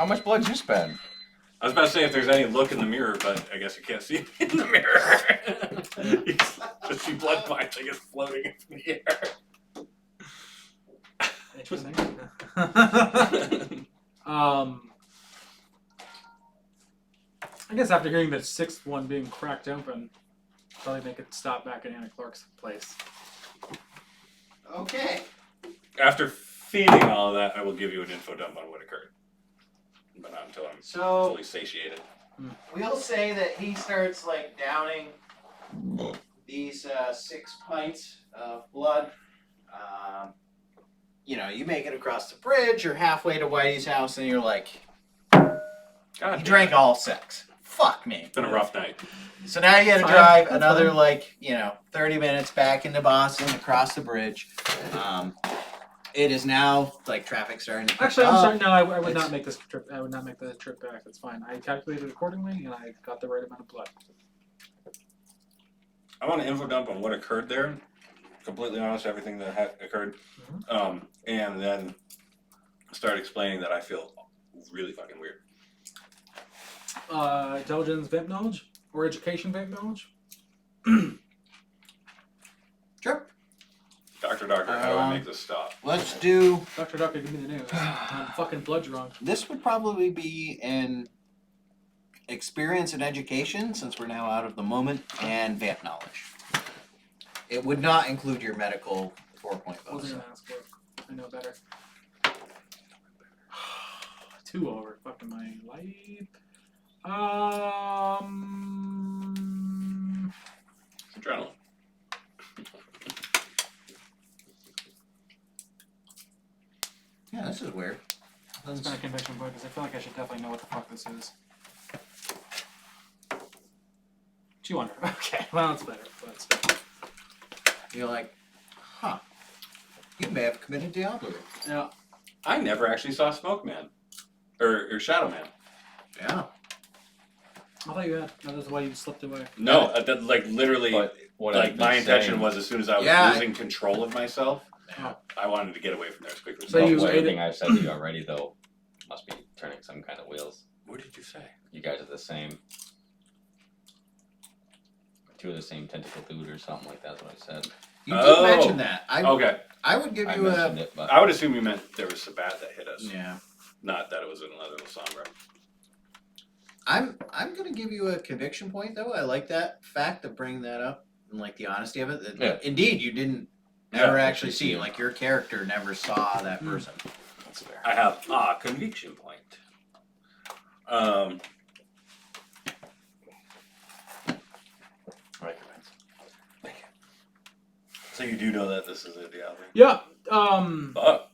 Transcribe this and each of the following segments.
How much blood did you spend? I was about to say if there's any look in the mirror, but I guess you can't see it in the mirror. You just see blood vines, I guess, floating in the air. Interesting. I guess after hearing the sixth one being cracked open, probably make it stop back at Anna Clark's place. Okay. After feeding all of that, I will give you an info dump on what occurred. But not until I'm fully satiated. We'll say that he starts like downing these 6 pints of blood. You know, you make it across the bridge, you're halfway to Whitey's house, and you're like, he drank all 6. Fuck me. It's been a rough night. So now you gotta drive another, like, 30 minutes back into Boston, across the bridge. It is now, like, traffic starting to pick Actually, I'm up. sorry. No, I would not make this trip. I would not make the trip back. That's fine. I calculated accordingly, and I got the right amount of blood. I want an info dump on what occurred there. Completely honest, everything that had occurred. And then start explaining that I feel really fucking weird. Intelligence, vamp knowledge, or education, vamp knowledge. Sure. Doctor, how do I make this stop? Let's do... Dr. Doctor, give me the news. I'm fucking blood drunk. This would probably be an experience and education, since we're now out of the moment, and vamp knowledge. It would not include your medical 4-point I wasn't bonus. gonna ask for it. I know better. 2 over fucking my life. It's adrenaline. Yeah, this is weird. That's been a conviction point because I feel like I should definitely know what the fuck this is. 200. Okay, well that's better, but still. You're like, huh, you may have committed Diablo. Yeah. I never actually saw Smoke Man. Or Shadow Man. Yeah. I thought you had. That was why you slipped away. No, that, like literally, But what like I've my been intention saying- was as soon as I was Yeah. losing control of myself, Oh. I wanted to get away from there as quickly as So But you possible. with ate everything it- I've said to you already, though, must be turning some kind of wheels. What did you say? You guys are the same. 2 of the same tentacle dude or something like that's what I said. You did Oh. mention that. Okay. I would give I you mentioned it, but I would assume you meant there was Sabat that hit us. Yeah. Not that it was another Lasombra. I'm gonna give you a conviction point though. I like that fact of bringing that up and like the honesty of it. That, Yeah. Indeed, you didn't Yeah, ever actually actually see. see. Like your character never saw that person. that's fair. I have a conviction point. Right, Vince. So you do know that this is a Diablo? Yeah. But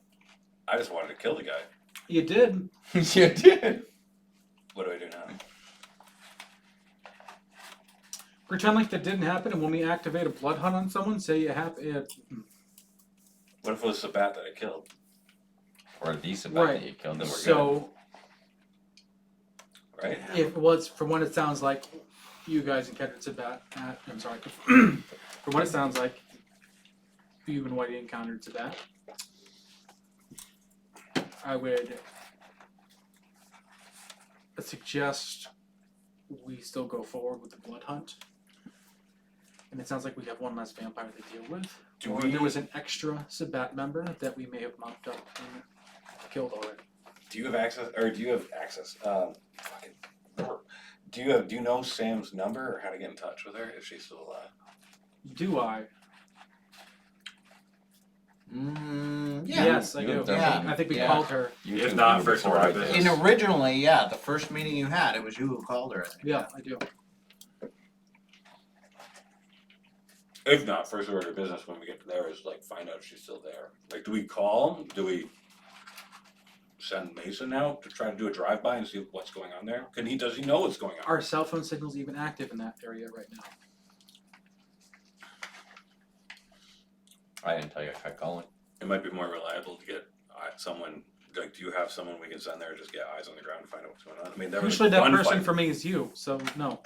I just wanted to kill the guy. You did. You did. What do I do now? Pretend like that didn't happen, and when we activate a blood hunt on someone, say you have it. What if it was Sabat that I killed? Or a decent back Right. that you killed, then we're So Right? if it was, from what it sounds like, you guys encountered Sabat. I'm sorry. From what it sounds like, you and Whitey encountered Sabat. I would suggest we still go forward with the blood hunt. And it sounds like we have one less vampire to deal with. Do Or we- there was an extra Sabat member that we may have mopped up and killed already. Do you have access, or do you have access? Do you know Sam's number or how to get in touch with her if she's still alive? Do I? Yeah. Yes, I You do. have done I think we Yeah. called her. You If two not, do first before order I of did. business. And originally, yeah, the first meeting you had, it was you who called her. I think. Yeah, I do. If not, first order of business when we get there is like find out if she's still there. Like, do we call? Do we send Mason out to try to do a drive-by and see what's going on there? Does he know what's going on? Are cell phone signals even active in that area right now? I didn't tell you I tried calling. It might be more reliable to get someone. Like, do you have someone we can send there and just get eyes on the ground and find out what's going on? I mean, there was Usually that one person fight. for me is you, so no.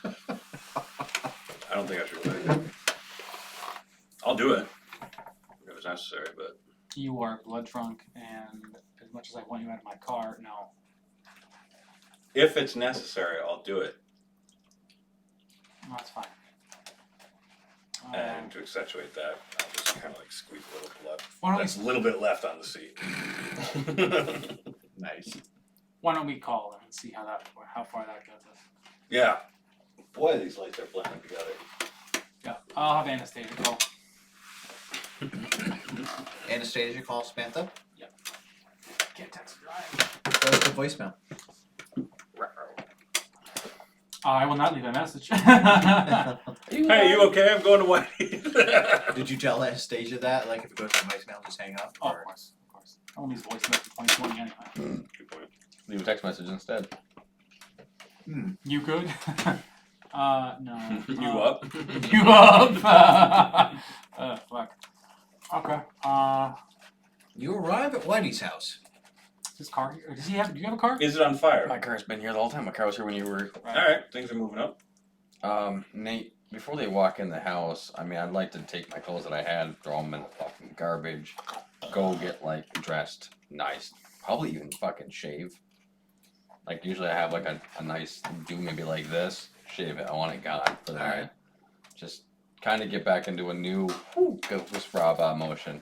I don't think I should wait. I'll do it if it's necessary, but You are blood drunk, and as much as I want you out of my car, no. If it's necessary, I'll do it. That's fine. And to accentuate that, I'll just kind of like squeeze a little blood. Why don't we- That's a little bit left on the seat. Nice. Why don't we call them and see how far that gets us? Yeah. Boy, these lights are blending together. Yeah, I'll have Anastasia call. Anastasia, call Samantha. Can't text drive. Goes to voicemail. I will not leave a message. Hey, you okay? I'm going to Whitey. Did you tell Anastasia that? Like, if it goes to voicemail, just hang up? Oh, Or- of course. I only use voice message 2020 anyway. Good point. Leave a text message instead. You good? No. You up? You up? Fuck. Okay. You arrive at Whitey's house. Is his car here? Does he have? Do you have a car? Is it on fire? My car's been here the whole time. My car was here when you were. All right, things are moving up. Nate, before they walk in the house, I mean, I'd like to take my clothes that I had, throw them in the fucking garbage, go get like dressed nice, probably even fucking shave. Like usually I have like a nice do maybe like this, shave it. I want it gone for the Alright. night. Just kind of get back into a new Ghost Rob motion.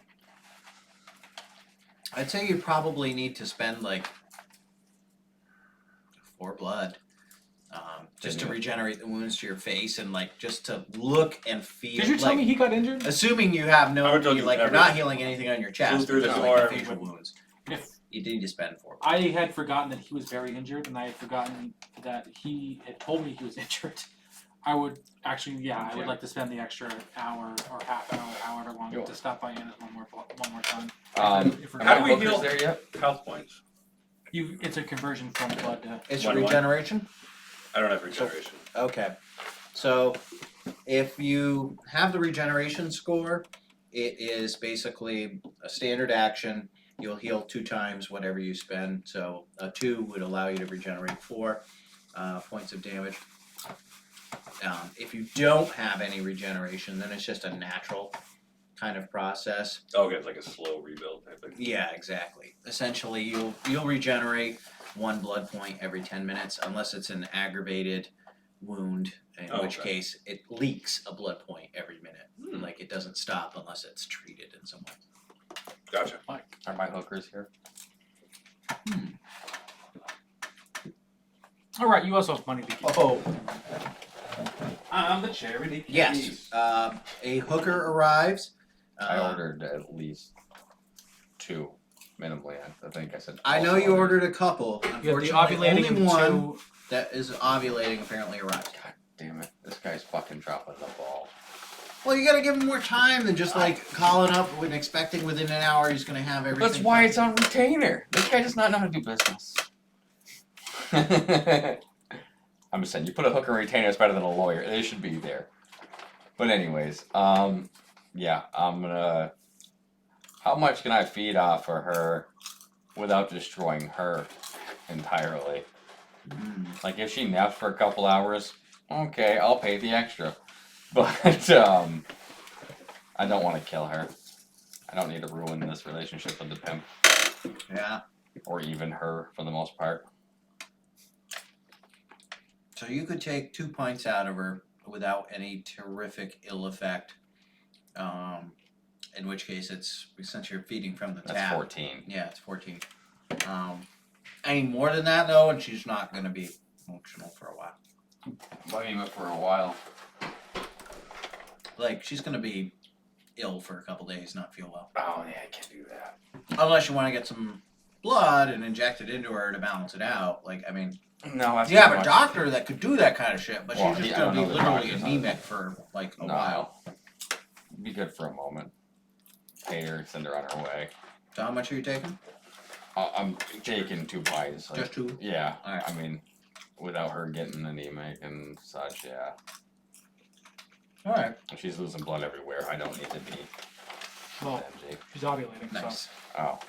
I'd say you probably need to spend like 4 blood. Just to Yeah. regenerate the wounds to your face and like just to look and feel. Did you tell like, me he got injured? Assuming you have I no, would've told you, you like you're everything. not healing anything on your chest, through the just door. like the facial wounds. If You need to spend 4. I had forgotten that he was very injured, and I had forgotten that he had told me he was injured, I would actually, yeah, I would like to spend the extra hour or half hour, however long, Yo. to stop by Anna's one more time. If we're How Am do I we heal- hookers there yet? Health points. it's a conversion from blood to. It's One to one? regeneration? I don't have regeneration. Okay. So if you have the regeneration score, it is basically a standard action. You'll heal 2 times whatever you spend. So a 2 would allow you to regenerate 4 points of damage. If you don't have any regeneration, then it's just a natural kind of process. Okay, it's like a slow rebuild type thing. Yeah, exactly. Essentially, you'll regenerate 1 blood point every 10 minutes, unless it's an aggravated wound, in which Okay. case it leaks a blood point every minute. Like it doesn't stop unless it's treated in some way. Gotcha. Are my hookers here? All right, you also have money to keep. Oh, I'm the charity. yes. A hooker arrives. I ordered at least 2, minimally. I think I said. I know also you ordered a couple. You have the Unfortunately, ovulating only and one 2. that is ovulating apparently arrived. God damn it! This guy's fucking dropping the ball. Well, you gotta give him more time than just like calling up and expecting within an hour he's gonna have everything. That's why it's on retainer. This guy does not know how to do business. I'm just saying, you put a hooker in retainer, it's better than a lawyer. They should be there. But anyways, yeah, I'm gonna. How much can I feed off of her without destroying her entirely? Like if she naps for a couple hours, okay, I'll pay the extra. But I don't want to kill her. I don't need to ruin this relationship with the pimp, Yeah. or even her for the most part. So you could take 2 pints out of her without any terrific ill effect. In which case it's since you're feeding from the That's tap. 14. Yeah, it's 14. Any more than that though, and she's not gonna be functional for a while. Bugging it for a while. Like she's gonna be ill for a couple days, not feel well. Oh yeah, I can't do that. Unless you want to get some blood and inject it into her to balance it out. Like I mean, No, that's you have too a much. doctor that could do that kind of shit, but Well, she's just I gonna don't be know the literally doctors. anemic for like a No. while. Be good for a moment. Pay her, send her on her way. So how much are you taking? I'm taking 2 bites. Like, Just 2? yeah, Alright. I mean, without her getting anemic and such, yeah. Alright. If she's losing blood everywhere, I don't need to be Well, stingy. she's ovulating, Nice. Oh,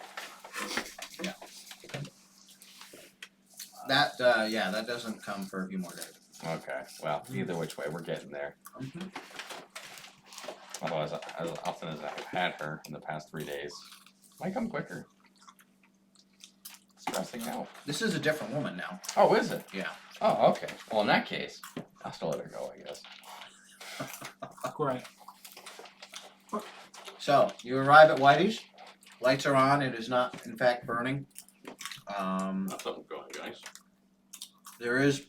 That yeah, that doesn't come for a few more days. okay. Well, either which way, we're getting there. Mm-hmm. Although as often as I've had her in the past 3 days, might come quicker. dressing now? This is a different woman now. Oh, is it? Yeah. Oh, okay. Well, in that case, I'll still let her go, I guess. Great. So you arrive at Whitey's. Lights are on. It is not, in fact, burning. Not something going, guys. There is,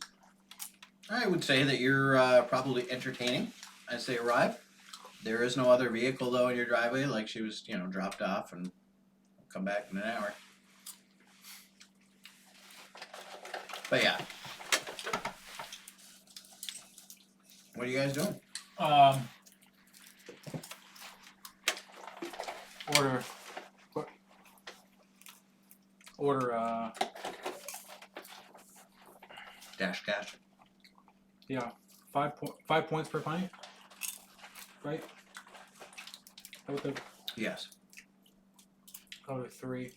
I would say that you're probably entertaining as they arrive. There is no other vehicle though in your driveway, like she was, dropped off and come back in an hour. But yeah. What are you guys doing? Order Dash cash. yeah, 5 points per pint, right? Out of Yes. 3.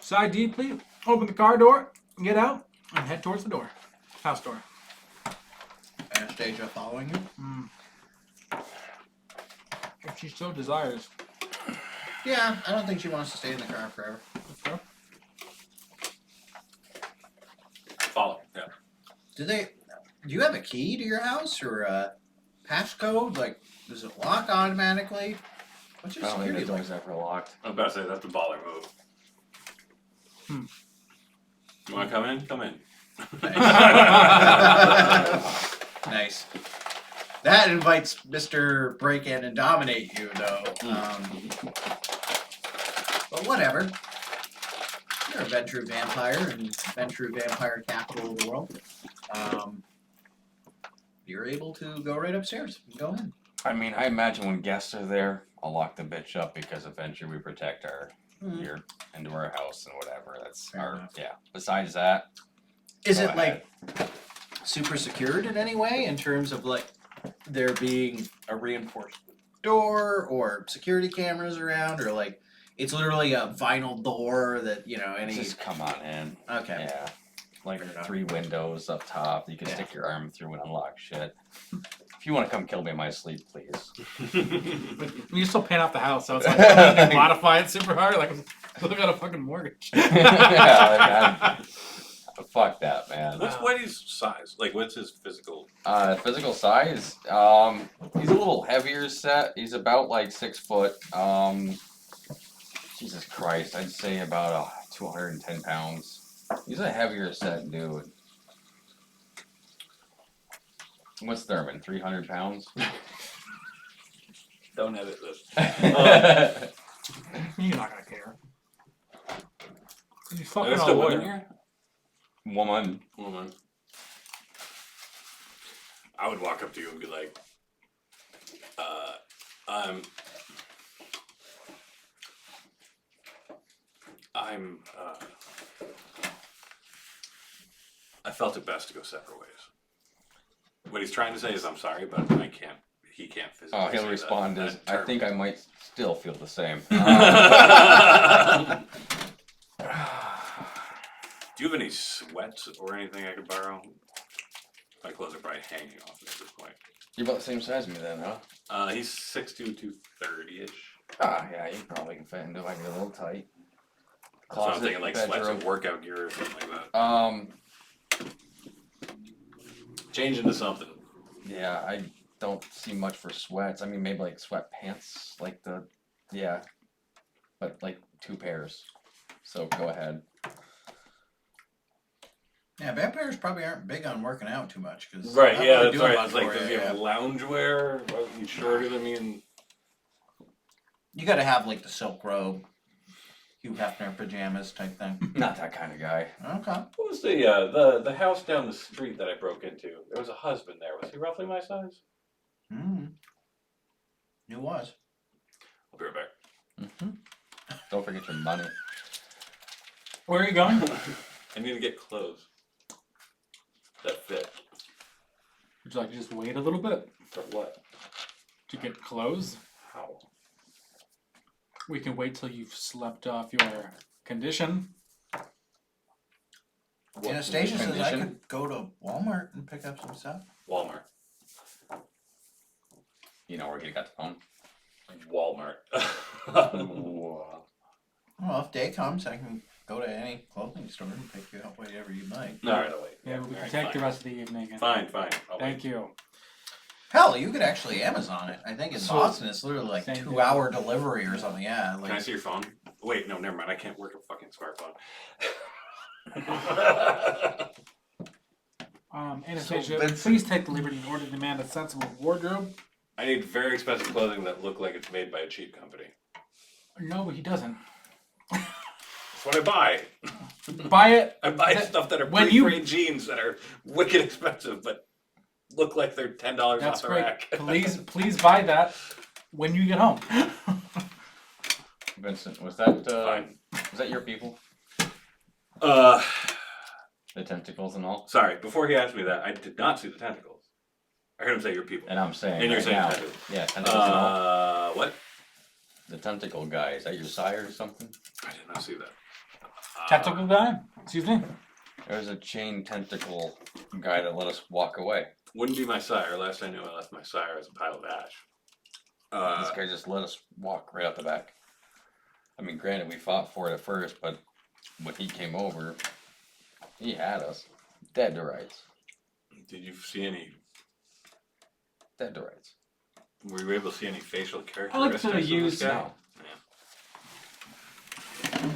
Side D, please. Open the car door, get out, and head towards the door. House door. Anastasia following you? If she so desires. Yeah, I don't think she wants to stay in the car forever. Okay. Follow. Yeah. Do you have a key to your house or a passcode? Like, does it lock automatically? What's your I don't think security the like? door's ever locked. I was about to say that's a baller move. You want to come in? Come in. Nice. That invites Mr. Break-In and Dominate you, though. But whatever. You're a Ventru vampire in Ventru vampire capital of the world. You're able to go right upstairs. Go in. I mean, I imagine when guests are there, I'll lock the bitch up because eventually we protect our here into our house and whatever. That's Fair our enough. yeah. Besides that, Is go it ahead. like super secured in any way in terms of like there being a reinforced door or security cameras around, or like it's literally a vinyl door that any just come on in. okay. Yeah. Like Fair enough. 3 windows up top. You can Yeah. stick your arm through and unlock shit. If you want to come kill me in my sleep, please. You still paying off the house, so it's like you can modify it super hard. Like, look at a fucking mortgage. Yeah, fuck that, man. What's Whitey's size? Like, what's his physical? Physical size. He's a little heavier set. He's about like 6 foot. Jesus Christ, I'd say about 210 pounds. He's a heavier set dude. What's Thurman? 300 pounds? Don't edit this. You're not gonna care. You fucking There's all still women lawyer. here. Woman. Woman. I would walk up to you and be like, I felt it best to go separate ways. What he's trying to say is, I'm sorry, but he can't physically Oh, say he'll respond that as, I term. think I might still feel the same. Do you have any sweats or anything I could borrow? My clothes are probably hanging off at this point. You're about the same size as me then, huh? He's 6'2", 230-ish. Ah, yeah, you probably can fit into like a little tight. So I'm thinking like sweats bedroom. and workout gear or something like that. Change into something. Yeah, I don't see much for sweats. I mean, maybe like sweatpants, like but like 2 pairs. So go ahead. Yeah, vampires probably aren't big on working out too much because Right, yeah, that's right. I was like, does he have loungewear? Are you shorter than me? And You got to have like the silk robe, Hugh Hefner pajamas type thing. Not that kind of guy. Okay. what was the house down the street that I broke into? There was a husband there. Was he roughly my size? It was. I'll be right back. Don't forget your money. Where are you going? I need to get clothes that fit. Would you like to just wait a little bit For what? to get clothes? How? We can wait till you've slept off your condition. Anastasia says I condition? could go to Walmart and pick up some stuff. Walmart. You know where he got the phone? Walmart. Whoa. Well, if day comes, I can go to any clothing store and pick you up whatever you'd like. All right, I'll wait. Yeah, we can Alright, take fine. the rest of the evening. And Fine. I'll Thank you. Hell, you could actually Amazon it. I think in So- Boston it's literally like Same 2 thing. hour delivery or something. Yeah, Can I like see your phone? Wait, no, never mind. I can't work a fucking smartphone. Anastasia, Vincent- please take the liberty in order to demand a sensible wardrobe. I need very expensive clothing that look like it's made by a cheap company. No, but he doesn't. That's what I buy. Buy it. I buy That- stuff that are when you- pre-frame jeans that are wicked expensive, but look like they're $10 That's off the great. rack. Please buy that when you get home. Vincent, was that Fine. was that your people? The tentacles and all? Sorry. Before he asked me that, I did not see the tentacles. I heard him say your people. And I'm saying And you're right saying now, tentacles. yeah, tentacles and all. What? The tentacle guy, is that your sire or something? I did not see that. Tentacle guy? Excuse me? There's a chain tentacle guy that let us walk away. Wouldn't be my sire. Last I knew, I left my sire as a pile of ash. This guy just let us walk right out the back. I mean, granted, we fought for it at first, but when he came over, he had us. Dead to rights. Did you see any? Dead to rights. Were you able to see any facial I like characteristics to of this use- guy?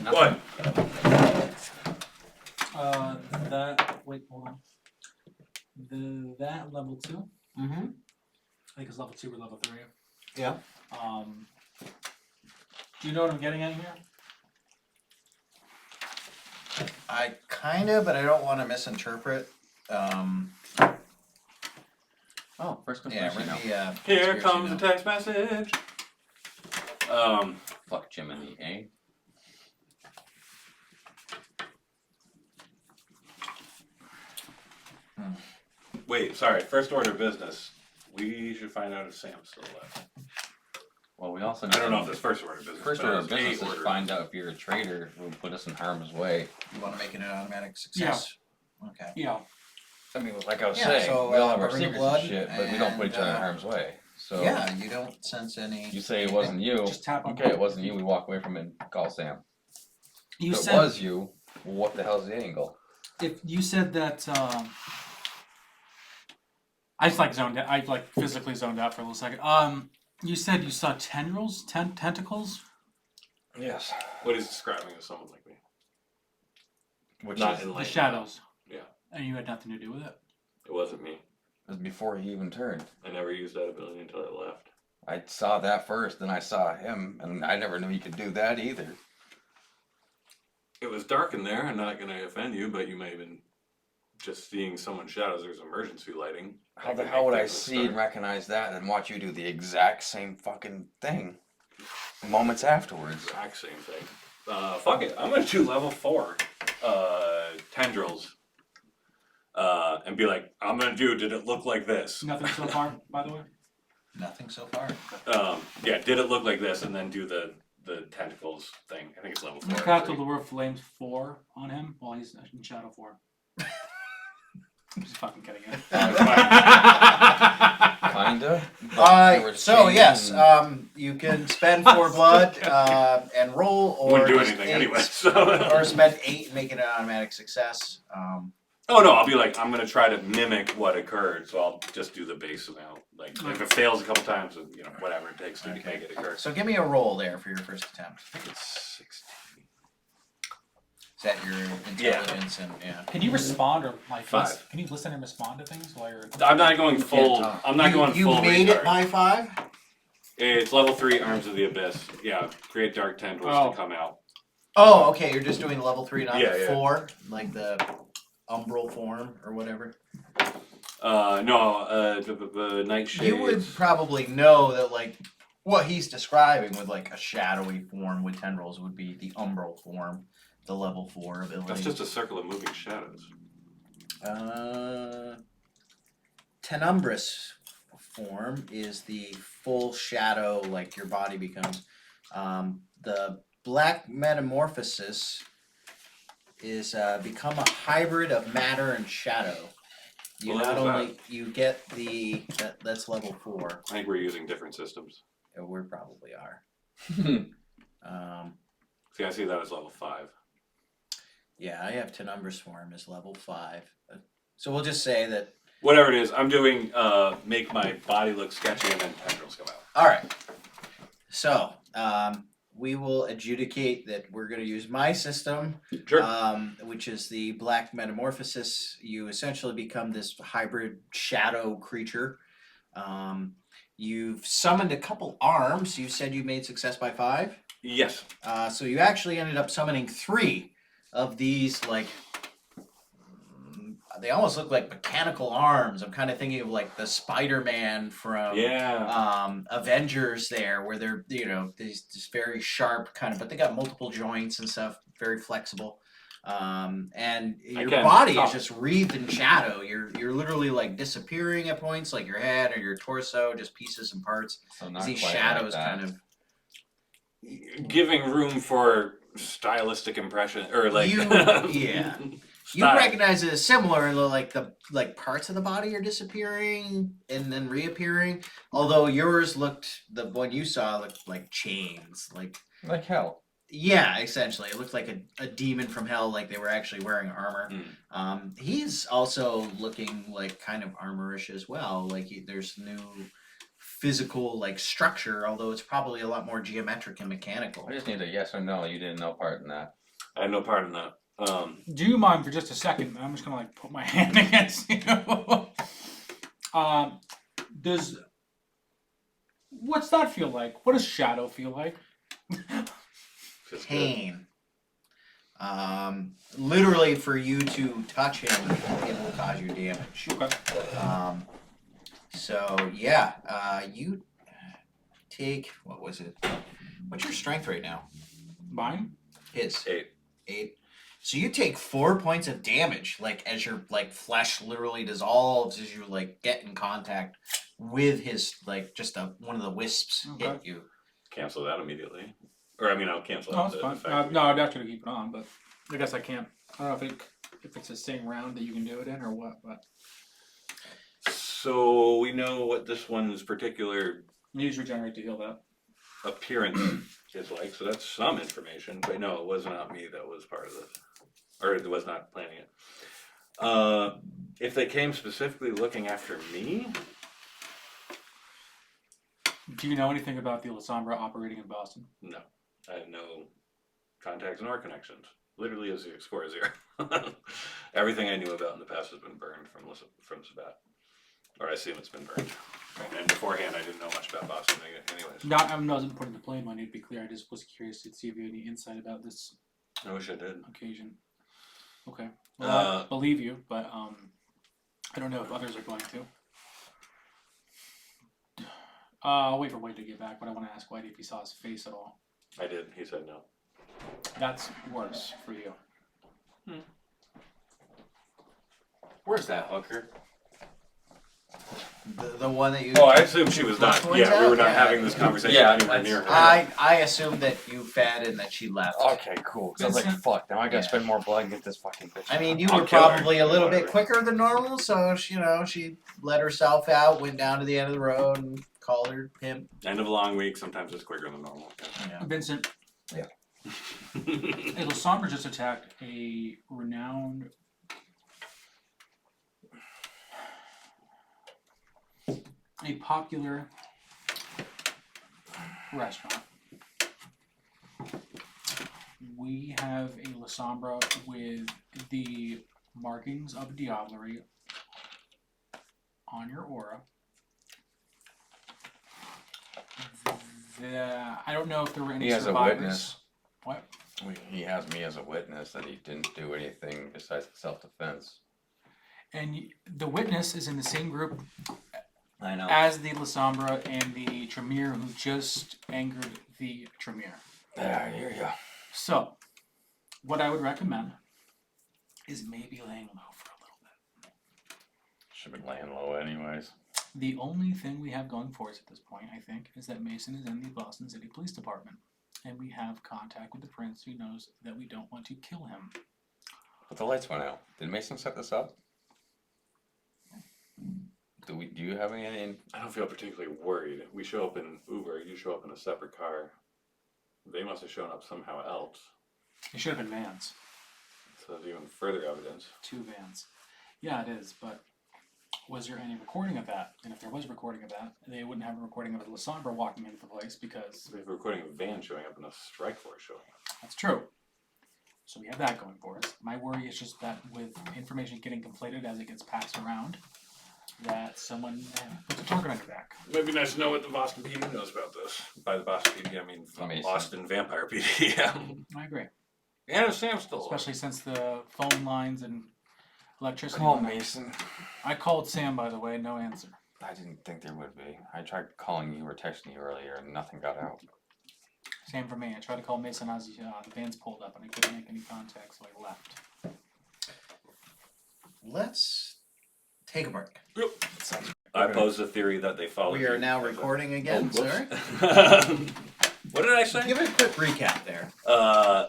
Nothing. What? Wait, hold on. That level 2. mm-hmm. I think it's level 2 or level 3. Yeah. Do you know what I'm getting at here? I kind of, but I don't want to misinterpret. Oh, first Yeah, confession now. Rennie, Here conspiracy comes a note. text message. Fuck Jiminy, eh? Wait, sorry. First order of business. We should find out if Sam's still alive. Well, we also I don't know if it's first order of business. first but order of it's a business is order. find out if you're a traitor who put us in harm's way. You want to make it an automatic success? Okay. Yeah. I mean, like I was Yeah, saying, so, we all have our Ring of secrets Blood and shit, but we don't put each other in and, harm's way. So Yeah, you don't sense any. you say it wasn't you. Just tap on Okay, it wasn't you. We walk away from it and call Sam. You If said it was you, well, what the hell's the angle? if you said that I just like zoned out. I like physically zoned out for a little second. You said you saw tendrils, tentacles. Yes. What he's describing is someone like me. Which Not is, in The light. shadows. Yeah. And you had nothing to do with it. It wasn't me. was before he even turned. I never used that ability until I left. I saw that first, then I saw him, and I never knew he could do that either. It was dark in there. I'm not going to offend you, but you may have been just seeing someone's shadows. There's emergency lighting. How That the can hell make would I things see and dark. recognize that and watch you do the exact same fucking thing moments afterwards? Exact same thing. Fuck it. I'm gonna do level 4 tendrils. And be like, I'm gonna do. Did it look like this? Nothing so far, by the way. Nothing so far. Yeah. Did it look like this? And then do the tentacles thing. I think it's level 4. Craft of the Word Flames 4 on him while he's in Shadow 4. I'm just fucking kidding you. Kinda. but there were So chains yes, and- you can spend 4 blood and roll, or Wouldn't do just anything 8, anyway. So. or spend 8 and make it an automatic success. Oh no, I'll be like, I'm gonna try to mimic what occurred, so I'll just do the base amount. Like, if it fails a couple times, you know, whatever it takes to Okay. make it occur. So give me a roll there for your first attempt. I think it's 16. Is that your intelligence and yeah? Can you respond or like 5. can you listen and respond to things while you're I'm not going full. talk. I'm not going You full. made retard. it by 5. It's level 3, Arms of the Abyss. Yeah, create dark tendrils Oh. to come out. Oh, okay. You're just doing level 3, not Yeah, the yeah. 4, like the umbral form or whatever. No, the nightshades. You would probably know that, like, what he's describing with like a shadowy form with tendrils would be the umbral form, the level 4 ability. That's just a circle of moving shadows. Tenumbrous form is the full shadow, like your body becomes. The black metamorphosis is become a hybrid of matter and shadow. You What not level is only, you get that's level 4, I think we're using different systems. and we probably are. Um, See, I see that as level 5. yeah, I have Tenumbra Swarm as level 5. So we'll just say that, Whatever it is, I'm doing make my body look sketchy and then tendrils come out. alright. So, we will adjudicate that we're gonna use my system, Sure. which is the Black Metamorphosis. You essentially become this hybrid shadow creature. You've summoned a couple arms. You said you made success by 5. Yes. So you actually ended up summoning 3 of these, like, they almost look like mechanical arms. I'm kind of thinking of like the Spider-Man from Yeah. Avengers there, where they're, you know, these very sharp kind of, but they got multiple joints and stuff, very flexible. And your Again, body is tough. just wreathed in shadow. You're literally like disappearing at points, like your head or your torso, just pieces and parts. So not These quite shadows like that. kind of. Giving room for stylistic impression or like Yeah. You style. recognize it as similar, like the parts of the body are disappearing and then reappearing. Although yours looked, the one you saw looked like chains, like Like hell. yeah, essentially, it looked like a demon from hell, like they were actually wearing armor. He's also looking like kind of armorish as well. Like there's new physical like structure, although it's probably a lot more geometric and mechanical. I just need a yes or no. You didn't know part in that. I had no part in that. Do you mind for just a second? I'm just gonna like put my hand against you. Does what's that feel like? What does shadow feel like? Feels good. Pain. Literally, for you to touch him, it will cause you damage. Okay. So yeah, you take, what was it? What's your strength right now? Mine? His 8. 8. So you take 4 points of damage, like as your like flesh literally dissolves as you like get in contact with his like just one of the wisps Okay. hit you. Cancel that immediately. Or I mean, I'll cancel No, out it's the fine. effect. No, I'd have to keep it on, but I guess I can't. I don't know if it's the same round that you can do it in or what, but So we know what this one's particular use regenerate to heal that. appearance is like. So that's some information. But no, it was not me that was part of this, or it was not planning it. If they came specifically looking after me, Do you know anything about the Lasombra operating in Boston? no, I have no contacts nor connections. Literally a score 0. Everything I knew about in the past has been burned from Sabat, or I assume it's been burned. And beforehand, I didn't know much about Boston, anyways. Not, I wasn't putting the blame on you, to be clear. I just was curious to see if you had any insight about this I wish I did. occasion. Okay. Well, I believe you, but I don't know if others are going to. I'll wait for White to get back, but I want to ask White if he saw his face at all. I did. He said no. That's worse for you. Where's that hooker? The one that you. Oh, I assumed she was not. Points Yeah, we were out? not Yeah. having this conversation Yeah, anywhere that's- near her. I assumed that you fed and that she left. Okay, cool. 'Cause I was like, Vincent- fuck, now I gotta Yeah. spend more blood and get this fucking bitch. I mean, you I'll were kill her. probably a little bit Whatever. quicker than normal, so she, she let herself out, went down to the end of the road, and called her him. End of a long week. Sometimes it's quicker than normal. Yeah. Vincent, Yeah. a Lasombra just attacked a renowned a popular restaurant. We have a Lasombra with the markings of Diablerie on your aura. I don't know if there were any He has a survivors. witness. What? He has me as a witness that he didn't do anything besides self-defense. And the witness is in the same group I know. as the Lasombra and the Tremere who just angered the Tremere. Yeah, I hear ya. So, what I would recommend is maybe laying low for a little bit. Should've been laying low anyways. The only thing we have going for us at this point, I think, is that Mason is in the Boston City Police Department. And we have contact with the prince who knows that we don't want to kill him. But the lights went out. Did Mason set this up? Do you have any? I don't feel particularly worried. We show up in Uber, you show up in a separate car. They must have shown up somehow else. It should have been vans. So there's even further evidence. 2 vans. Yeah, it is, but was there any recording of that? And if there was recording of that, they wouldn't have a recording of Lasombra walking into the place because We have a recording of a van showing up and a strike force showing up. that's true. So we have that going for us. My worry is just that with information getting conflated as it gets passed around, that someone puts a target on your back. Maybe nice to know what the Boston PD knows about this. By the Boston PD, I mean Amazing. Boston Vampire PD. Yeah. I agree. And if Sam's still alive. Especially since the phone lines and electricity. Call went out. Mason. I called Sam, by the way, no answer. I didn't think there would be. I tried calling you or texting you earlier, and nothing got out. Same for me. I tried to call Mason as the van's pulled up, and I couldn't make any contact, so I left. Let's take a break. I pose the theory that they followed. We are you. now recording again, Oh, sorry. whoops. What did I say? Give it a quick recap there. Oh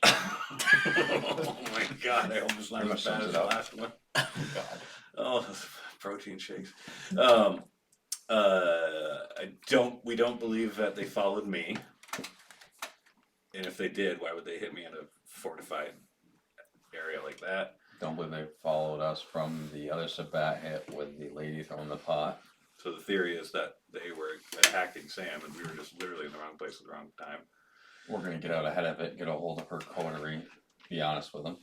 my god, I almost learned as Pretty much bad sums as it the up. last one. Oh, God. Oh, those protein shakes. We don't believe that they followed me. And if they did, why would they hit me in a fortified area like that? Don't believe they followed us from the other Sabat hit with the lady throwing the pot. So the theory is that they were attacking Sam and we were just literally in the wrong place at the wrong time. We're gonna get out ahead of it, get a hold of her coterie, be honest with them.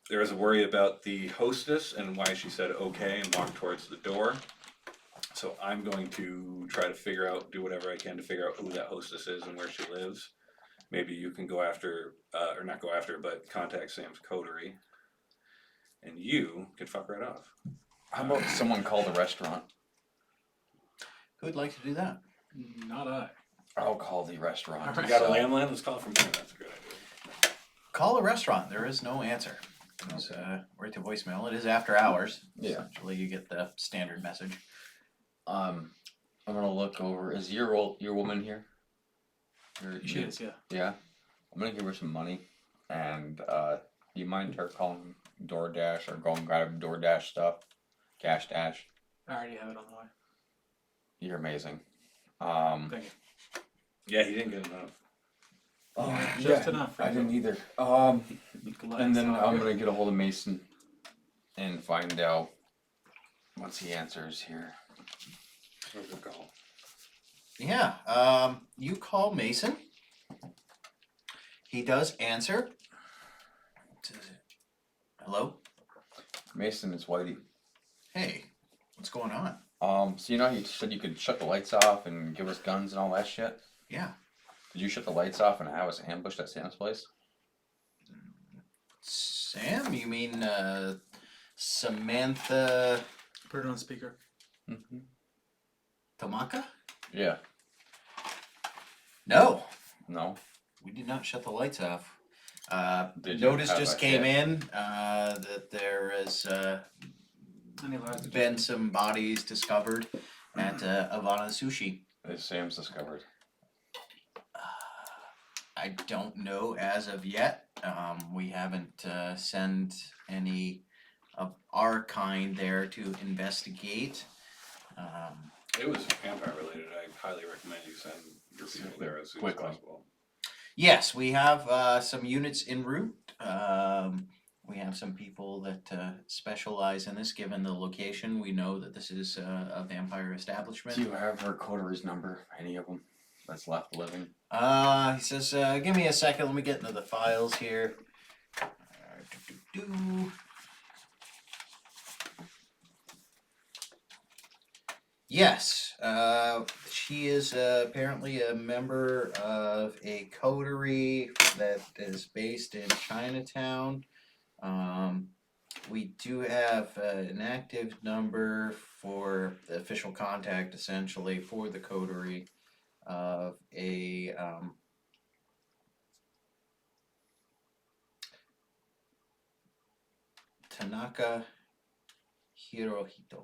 There is a worry about the hostess and why she said okay and walked towards the door. So I'm going to try to do whatever I can to figure out who that hostess is and where she lives. Maybe you can go after, or not go after, but contact Sam's coterie. And you can fuck right off. How about someone call the restaurant? Who'd like to do that? Not I. I'll call the restaurant. Alright. You got a So- landline? Let's call it from here. That's a good idea. Call a restaurant. There is no answer. It's right to voicemail. It is after hours. Yeah. Essentially, you get the standard message. I'm gonna look over. Is your woman here? She is, yeah. Yeah. I'm gonna give her some money, and do you mind her calling DoorDash or going grab DoorDash stuff, Cash Dash? I already have it on the way. You're amazing. Thank you. Yeah, he didn't get enough. Just enough. I didn't either. You can let And us then know. I'm gonna get a hold of Mason and find out once he answers here. Where's the call? Yeah. You call Mason. He does answer. Hello? Mason, it's Whitey. Hey, what's going on? So you know how you said you could shut the lights off and give us guns and all that shit? Yeah. Did you shut the lights off and have us ambushed at Sam's place? Sam? You mean Samantha Put it on speaker. Mm-hmm. Tamaka? Yeah. No. No. We did not shut the lights off. Did you Notice have just a came hit? in that there has Any lives that been some bodies discovered at Havana Sushi. Is Sam's discovered? I don't know as of yet. We haven't sent any of our kind there to investigate. It was vampire related. I highly recommend you send your people there as soon as Quickly. possible. Yes, we have some units en route. We have some people that specialize in this. Given the location, we know that this is a vampire establishment. Do you have her coteries number? Any of them that's left living? He says, give me a second, let me get into the files here. Doo-doo-doo. Yes, she is apparently a member of a coterie that is based in Chinatown. We do have an active number for the official contact, essentially, for the coterie of a Tanaka Hirohito.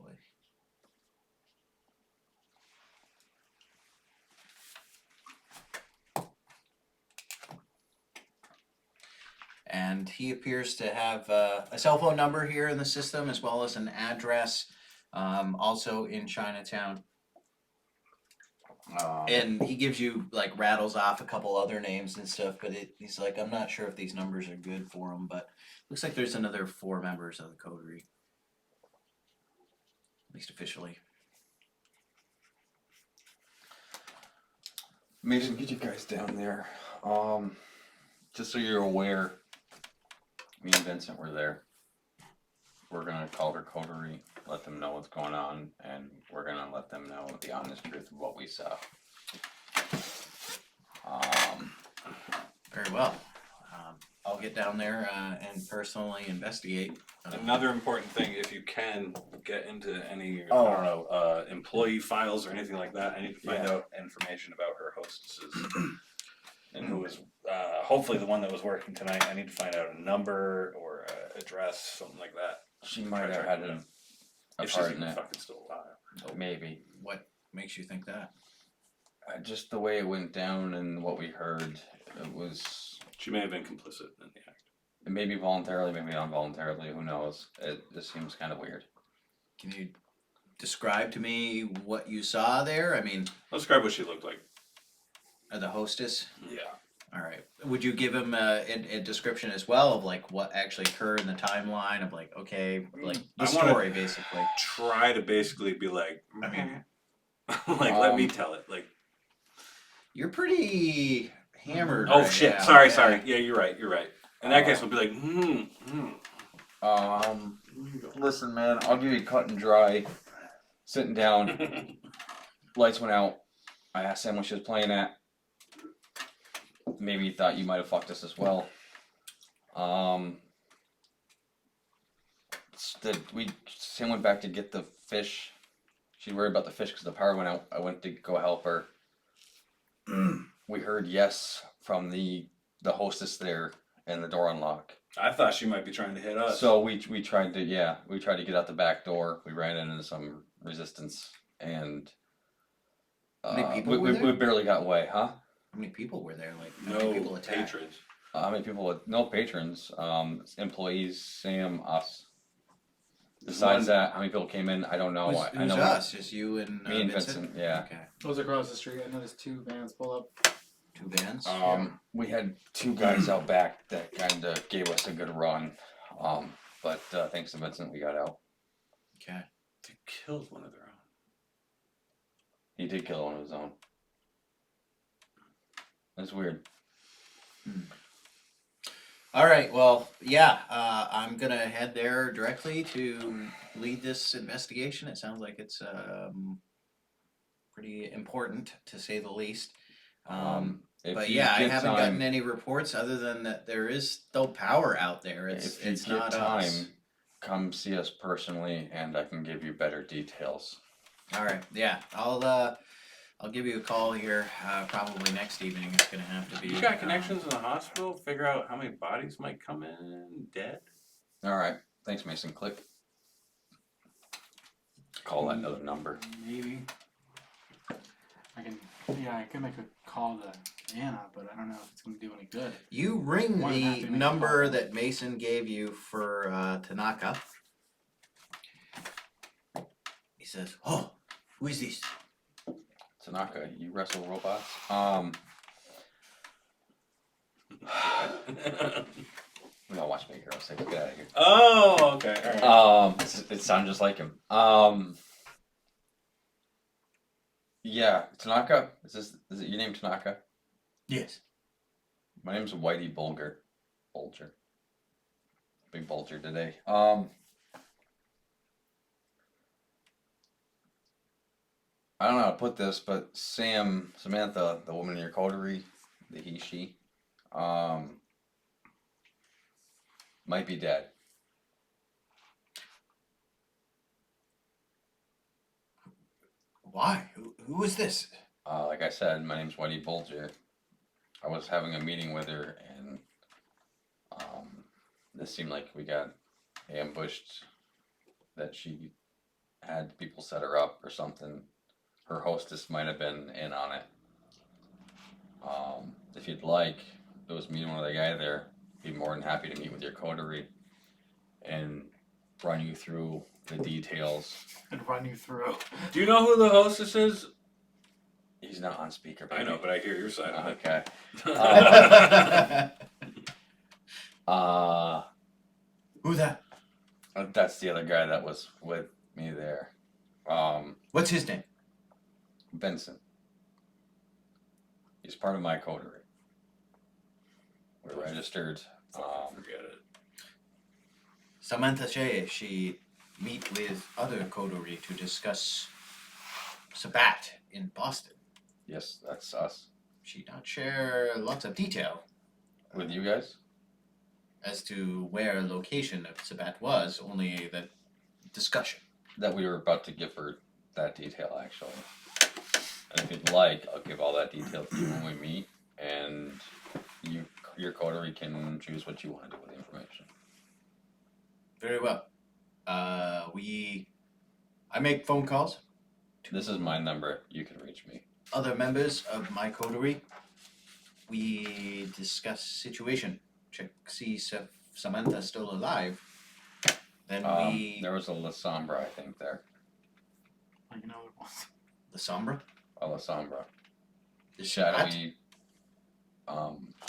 and he appears to have a cell phone number here in the system as well as an address, also in Chinatown. And he gives you like rattles off a couple other names and stuff, but he's like, I'm not sure if these numbers are good for him, but looks like there's another 4 members of the coterie, at least officially. Mason, get you guys down there. Just so you're aware, me and Vincent were there. We're gonna call their coterie, let them know what's going on, and we're gonna let them know the honest truth of what we saw. Very well. I'll get down there and personally investigate. Another important thing, if you can get into any, Oh. I don't know, employee files or anything like that, I need to find out information about her hostesses. And who was, hopefully the one that was working tonight, I need to find out a number or a address, something like that. She might have had a If she's part even in it, fucking still alive. maybe. What makes you think that? Just the way it went down and what we heard, it was She may have been complicit in the act. maybe voluntarily, maybe involuntarily. Who knows? It just seems kind of weird. Can you describe to me what you saw there? I mean, I'll describe what she looked like. the hostess. Yeah. All right. Would you give him a description as well of like what actually occurred in the timeline of like, okay, like the I wanna- story basically? Try to basically be like, I mean, like, let me tell it. Like, you're pretty hammered. oh right shit, now, sorry, yeah. sorry. Yeah, you're right, you're right. In that case, we'll be like, Listen, man, I'll give you cut and dry. Sitting down, lights went out. I asked Sam what she was playing at. Maybe he thought you might have fucked us as well. Sam went back to get the fish. She's worried about the fish because the power went out. I went to go help her. We heard yes from the hostess there, and the door unlocked. I thought she might be trying to hit us. So we tried to get out the back door. We ran into some resistance, and How many people we, were we, there? we barely got away, huh? How many people were there? Like how many people no attacked? patrons. How many people? No patrons. Employees. Sam, us. Besides that, how many people came in? I don't know. Who's, I who's know us? Just you and me and Vincent. Yeah. Okay. I was across the street. I noticed 2 vans pull up. 2 vans. We had 2 guys out back that kind of gave us a good run. But thanks to Vincent, we got out. Okay. They killed one of their own. He did kill one of his own. That's weird. All right. Well, yeah. I'm gonna head there directly to lead this investigation. It sounds like it's pretty important to say the least. If But you yeah, I get haven't time- gotten any reports other than that there is still power out there. If you It's get not time, us. come see us personally, and I can give you better details. All right. Yeah. I'll give you a call here. Probably next evening. It's gonna have to be. You got connections in the hospital? Figure out how many bodies might come in dead? All right. Thanks, Mason. Click. Call that another number. Maybe. I can make a call to Anna, but I don't know if it's gonna do any good. You ring One have the to make a number call. that Mason gave you for Tanaka. He says, "Oh, who is this?" Tanaka, you wrestle robots? We don't watch Big Hero 6. Get out of here. Oh, okay. All right. It sounds just like him. Yeah, Tanaka. Is it your name, Tanaka? Yes. My name's Whitey Bulger. Big Bulger today. I don't know how to put this, but Samantha, the woman in your coterie, the he, she, might be dead. Why? Who is this? Like I said, my name's Whitey Bulger. I was having a meeting with her, and this seemed like we got ambushed. That she had people set her up or something. Her hostess might have been in on it. If you'd like, it was me and one other guy there. be more than happy to meet with your coterie and run you through the details. And run you through. Do you know who the hostess is? He's not on speaker, baby. I know, but I hear your side of it. Okay. Who that? That's the other guy that was with me there. What's his name? Vincent. He's part of my coterie. We're registered. Forget it. Samantha Shea, she meet with other coterie to discuss Sabat in Boston. Yes, that's us. She not share lots of detail With you guys? as to where location of Sabat was, only the discussion. That we were about to give her that detail, actually. And if you'd like, I'll give all that detail to you when we meet, and your coterie can choose what you want to do with the information. Very well. I make phone calls. This is my number. You can reach me. Other members of my coterie. We discuss situation. Check, see if Samantha's still alive. Then we There was a La Sombra, I think, there. Like, you know what it was. the Sombra. A La Sombra. The Sabat.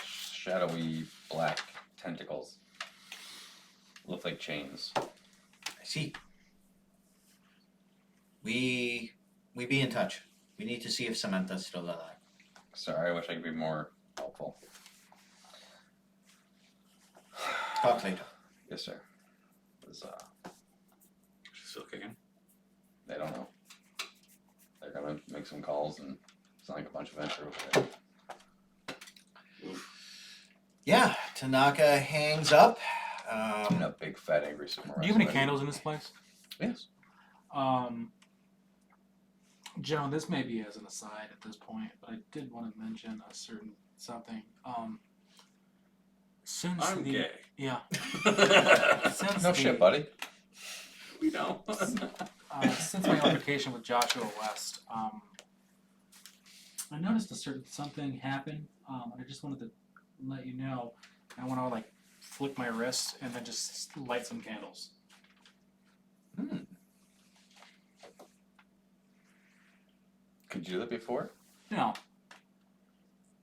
Shadowy black tentacles. Look like chains. I see. We be in touch. We need to see if Samantha's still alive. Sorry, I wish I could be more helpful. Talk later. Yes, sir. It's, She's still kicking. they don't know. They're gonna make some calls and sound like a bunch of venture over there. Yeah, Tanaka hangs up. And a big fat angry samurai. Do you have any sweater. candles in this place? Yes. Joan, this may be as an aside at this point, but I did want to mention a certain something. Since I'm the gay. yeah, since No the, shit, buddy. We know. Since my altercation with Joshua West, I noticed something happened, and I just wanted to let you know. I want to like flick my wrist and then just light some candles. Could you do that before? No,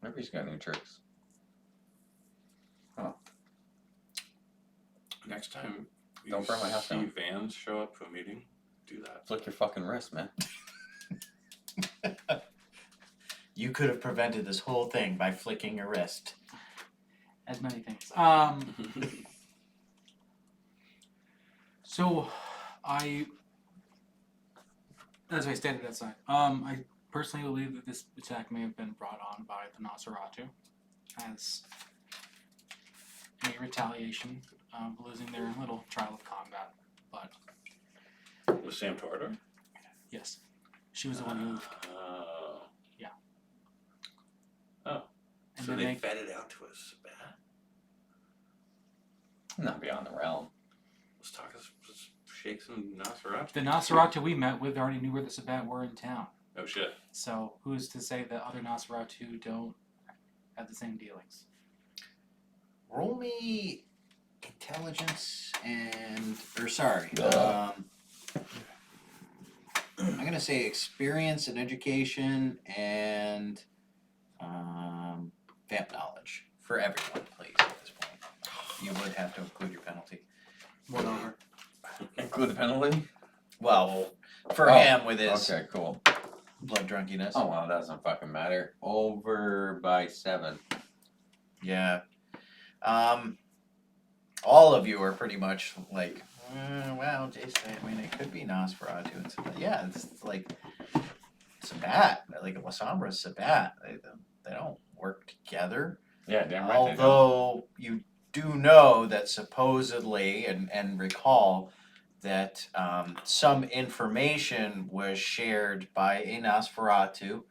Maybe he's got new tricks. Next time you Don't burn my house see down. vans show up for a meeting, do that. Flick your fucking wrist, man. You could have prevented this whole thing by flicking your wrist. as many things. So, as I stated outside, I personally believe that this attack may have been brought on by the Nosferatu as a retaliation of losing their little trial of combat. But Was Sam Torder? yes, she was the one who. And So then they they, fed it out to us. Bad. Not beyond the realm. Let's talk. Let's shake some Nosferatu. the Nosferatu we met with already knew where the Sabat were in town. Oh shit. So who's to say that other Nosferatu don't have the same dealings? Roll me intelligence and, or sorry, I'm gonna say experience and education and vamp knowledge for everyone, please. At this point, you would have to include your penalty. One over. Include the penalty? Well, for Oh, him with his Okay, cool. blood drunkenness. Oh well, that doesn't fucking matter. Over by 7. Yeah. All of you are pretty much like, well, Jason, I mean, it could be Nosferatu and Sabat. Yeah, it's like Sabat, like La Sombra's Sabat. They don't work together. Yeah, damn right. Although you do know that supposedly, and recall that some information was shared by a Nosferatu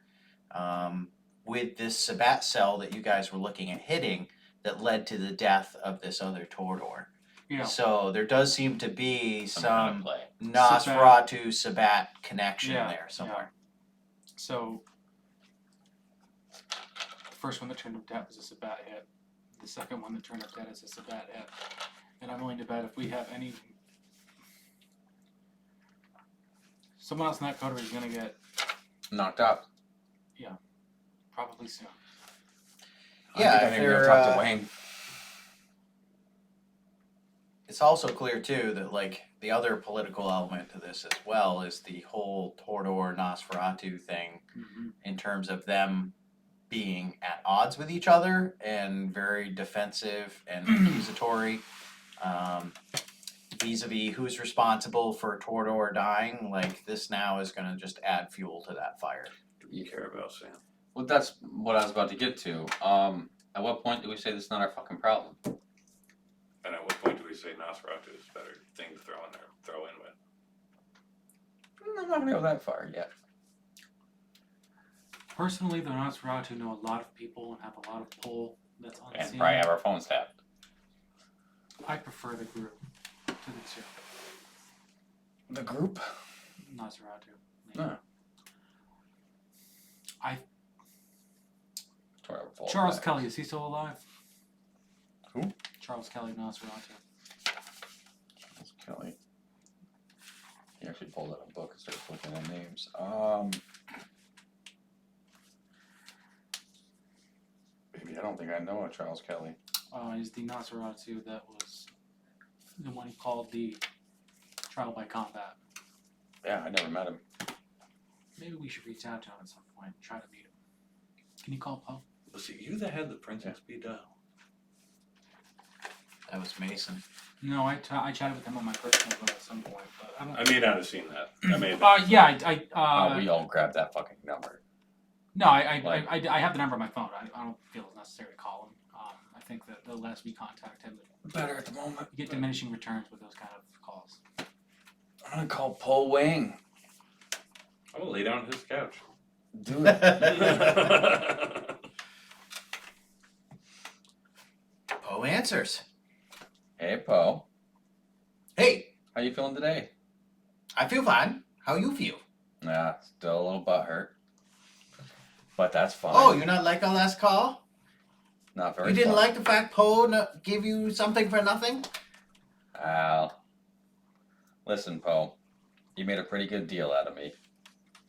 with this Sabat cell that you guys were looking at hitting that led to the death of this other Tordor. Yeah. So there does seem to be Some kind of some play. Nosferatu Sabat connection Yeah, there somewhere. So the first one that turned him dead was a Sabat hit. the second one that turned up dead is just a bad hit. And I'm willing to bet if we have any... Someone else in that coterie is going to get Knocked up. probably soon. Yeah, I if think I'm gonna they're, talk to Wayne. It's also clear too that like the other political element to this as well is the whole Tordor Nosferatu thing Mm-hmm. in terms of them being at odds with each other and very defensive and accusatory. Vis-a-vis who's responsible for Tordor dying, like this now is gonna just add fuel to that fire. Do we care about Sam? Well, that's what I was about to get to. At what point do we say this is not our fucking problem? And at what point do we say Nosferatu is a better thing to throw in with? I'm not gonna go that far yet. Personally, the Nosferatu know a lot of people and have a lot of pull that's unseen. And probably have our phones tapped. I prefer the group to the two. The group? Nosferatu. No. Charles Kelly, is he still alive? Who? Charles Kelly, Nosferatu. Charles Kelly. He actually pulled out a book and started looking at names. Maybe I don't think I know a Charles Kelly. He's the Nosferatu that was the one he called the trial by combat. Yeah, I never met him. Maybe we should reach out to him at some point and try to meet him. Can you call Poe? Was it you that had the Princess be down? That was Mason. No, I chatted with him on my personal phone at some point, but I don't. I may not have seen that. I may have. Yeah, We all grabbed that fucking number. No, I have the number on my phone. I don't feel it's necessary to call him. I think that the less we contact him, Better at the moment. we get diminishing returns with those kind of calls. I'm gonna call Paul Wang. I'm gonna lay down on his couch. Do it. Poe answers. Hey, Poe. Hey, How you feeling today? I feel fine. How you feel? Nah, still a little butthurt. But that's fine. Oh, you not like our last call? Not very You didn't fun. like the fact Poe give you something for nothing? Al. Listen, Poe. You made a pretty good deal out of me.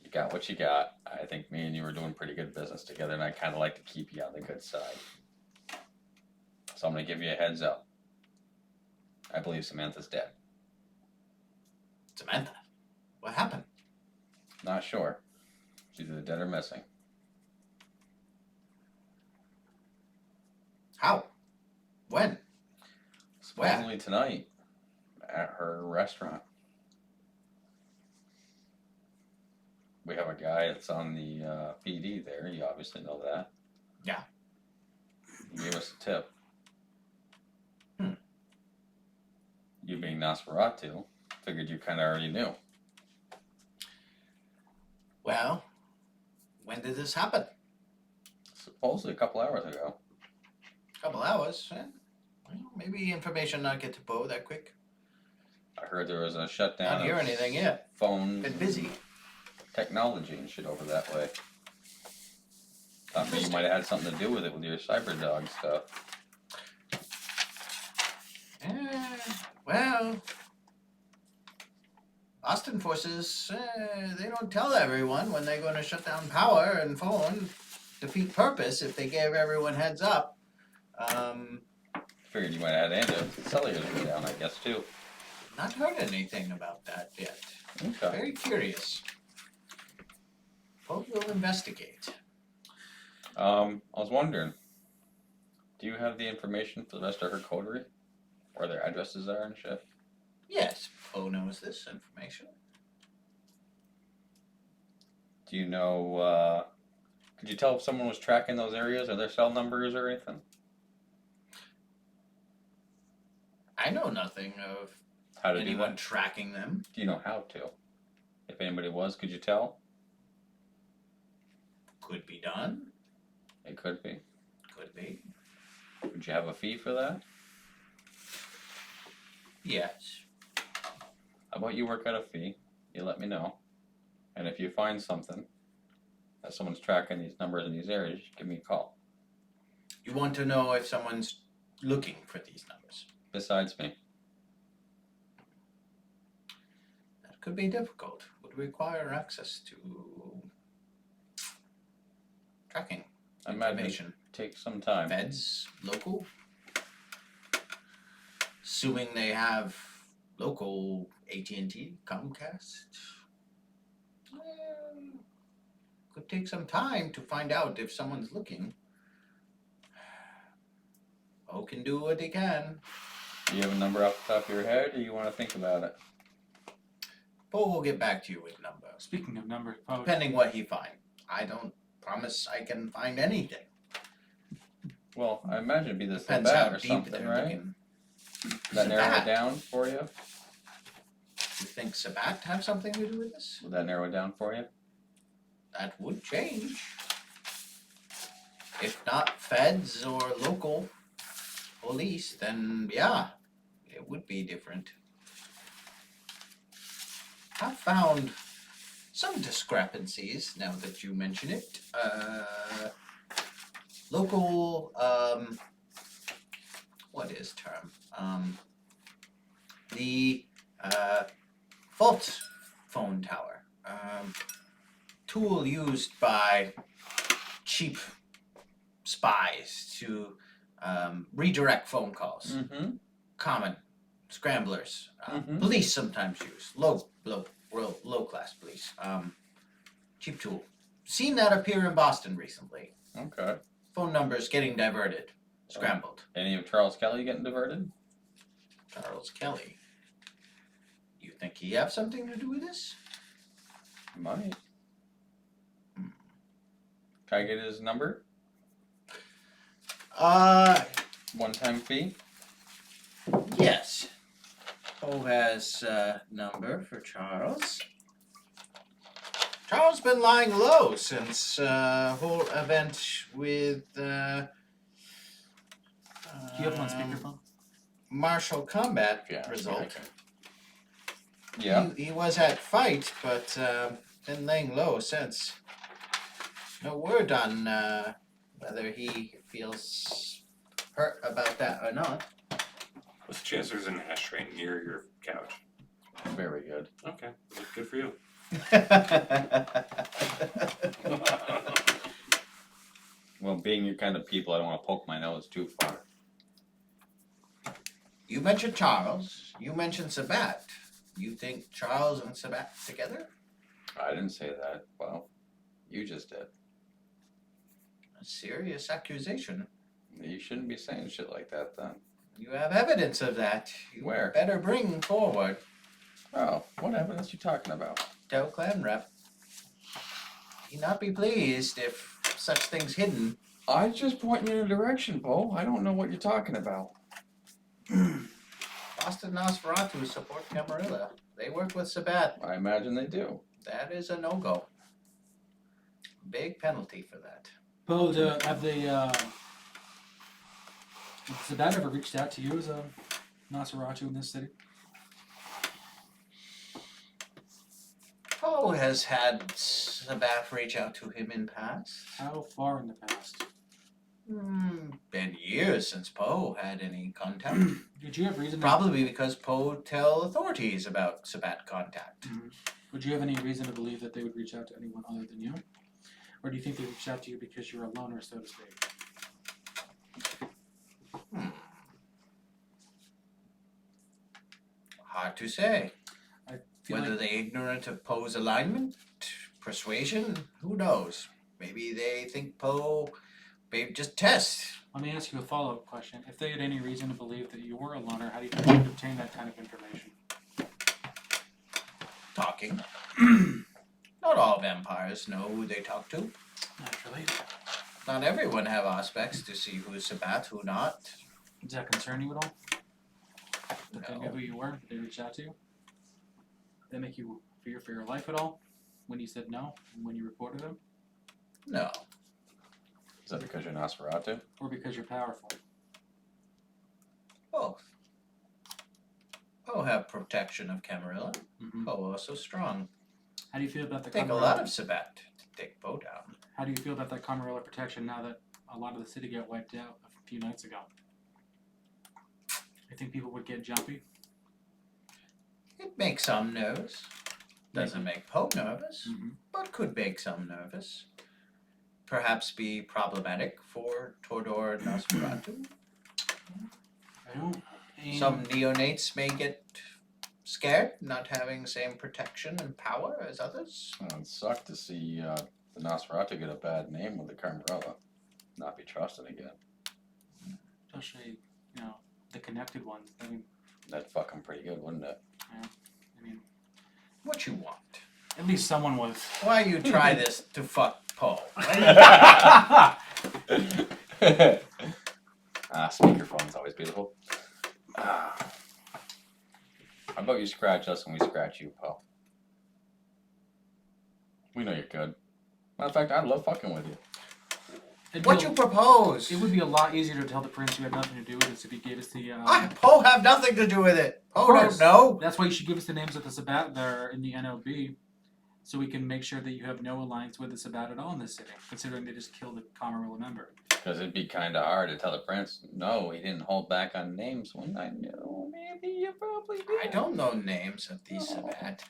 You got what you got. I think me and you were doing pretty good business together, and I kind of like to keep you on the good side. So I'm going to give you a heads up. I believe Samantha's dead. Samantha, what happened? Not sure. She's either dead or missing. How? When? Supposedly tonight at her restaurant. We have a guy that's on the PD there. You obviously know that. Yeah. He gave us a tip. Hmm. You being Nosferatu, figured you kind of already knew. Well, when did this happen? Supposedly a couple hours ago. Couple hours. Eh? Well, maybe information not get to Poe that quick. I heard there was a shutdown Don't hear of anything yet. phones Been and busy. technology and shit over that way. Thought maybe you might have had something to do with it with your cyber dog stuff. Well, Austin forces, they don't tell everyone when they're going to shut down power and phone, defeat purpose if they gave everyone heads up. Figured you might have had cellular's go down, I guess, too. Not heard anything about that yet. Okay. Very curious. Poe will investigate. I was wondering, do you have the information for the rest of her coterie? Where their addresses are and shit? Yes, Poe knows this information. Do you know, could you tell if someone was tracking those areas or their cell numbers or anything? I know nothing of How to do anyone that? tracking them. Do you know how to? If anybody was, could you tell? Could be done. It could be. Could be. Would you have a fee for that? Yes. How about you work out a fee? You let me know. And if you find something that someone's tracking these numbers in these areas, give me a call. You want to know if someone's looking for these numbers? Besides me. That could be difficult. Would require access to tracking I imagine information. take some time. Feds, local. Assuming they have local AT&T, Comcast. Could take some time to find out if someone's looking. Oh, can do what they can. Do you have a number off the top of your head, or you want to think about it? But we'll get back to you with number. Speaking of numbers, Poe, Depending what he finds. I don't promise I can find anything. Well, I imagine it'd be the Depends how Sabat or deep something, they're right? looking. That narrow it Sabat? down for you? You think Sabat have something to do with this? Would that narrow it down for you? That would change. If not feds or local police, then yeah, it would be different. I've found some discrepancies now that you mention it. Local, what is term? The fault phone tower. Tool used by cheap spies to redirect phone calls. Mm-hmm. Common scramblers. Mhm. Police sometimes use low class police. Cheap tool. Seen that appear in Boston recently. Okay. Phone numbers getting diverted, scrambled. Any of Charles Kelly getting diverted? Charles Kelly. You think he have something to do with this? Might. Can I get his number? One-time fee? Yes. Poe has number for Charles. Charles been lying low since whole event with do you have him on speakerphone? martial combat Yeah, result. Yeah. He was at fight, but been laying low since. No word on whether he feels hurt about that or not. What's the chance there's an ashtray near your couch? Very good. Okay, good for you. Well, being your kind of people, I don't want to poke my nose too far. You mentioned Charles. You mentioned Sabat. You think Charles and Sabat together? I didn't say that. Well, you just did. A serious accusation. You shouldn't be saying shit like that then. You have evidence of that. You Where? better bring forward. Oh, what evidence you talking about? Tell clan rep. He not be pleased if such things hidden. I just point you in a direction, Bo. I don't know what you're talking about. Boston Nosferatu support Camarilla. They work with Sabat. I imagine they do. That is a no-go. Big penalty for that. Poe, have Sabat ever reached out to you as a Nosferatu in this city? Poe has had Sabat reach out to him in past. How far in the past? Been years since Poe had any contact. Did you have reason? Probably because Poe tell authorities about Sabat contact. Would you have any reason to believe that they would reach out to anyone other than you? Or do you think they reached out to you because you're a loner, so to speak? Hard to say. I feel Whether like they ignorant of Poe's alignment, persuasion, who knows? Maybe they think Poe, maybe just test. Let me ask you a follow-up question. If they had any reason to believe that you were a loner, how do you think you would obtain that kind of information? Talking. Not all vampires know who they talk to. Naturally. Not everyone have aspects to see who's Sabat, who not. Does that concern you at all? That they knew No. who you were, that they reached out to you? Did that make you fear for your life at all? When you said no, and when you reported them? No. Is that because you're Nosferatu? Or because you're powerful? Both. Poe have protection of Camarilla. Mm-hmm. Poe also strong. How do you feel about the Take a lot of Sabat to take Poe down. How do you feel about that Camarilla protection now that a lot of the city got wiped out a few nights ago? I think people would get jumpy. It makes some nervous. Doesn't make Poe nervous, Mm-hmm. but could make some nervous. Perhaps be problematic for Tordor Nosferatu. Some neonates may get scared, not having the same protection and power as others. It sucked to see the Nosferatu get a bad name with the Carmarella. Not be trusted again. Especially, the connected ones. I mean, That'd fuck 'em pretty good, wouldn't it? What you want? at least someone was. Why you try this to fuck Poe? Speakerphone's always beautiful. How about you scratch us and we scratch you, Poe? We know you're good. Matter of fact, I love fucking with you. What you propose? It would be a lot easier to tell the prince you had nothing to do with this if he gave us the. Poe have nothing to do with it. Of Poe don't course. know. That's why you should give us the names of the Sabbat that are in the NLB, so we can make sure that you have no alliance with the Sabbat at all in this city, considering they just killed a Camarilla member. Because it'd be kind of hard to tell the prince, no, he didn't hold back on names when I knew. Maybe you probably did. I don't know names of these Oh. Sabbat.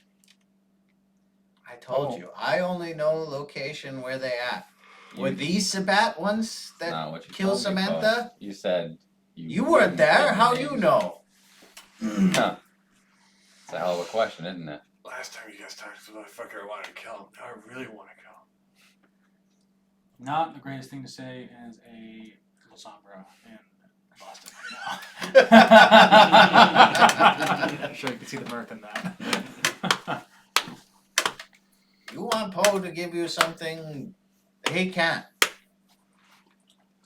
I told you. I only know location where they at. Were these Sabbat ones that Not what you killed told me, Poe. Samantha? You said You weren't wouldn't there. give How me you names. know? Huh. It's a hell of a question, isn't it? Last time you guys talked to the motherfucker I wanted to kill him. Now I really want to kill him. Not the greatest thing to say as a little sombra in Boston right now. I'm sure you can see the mirth in that. You want Poe to give you something he can't.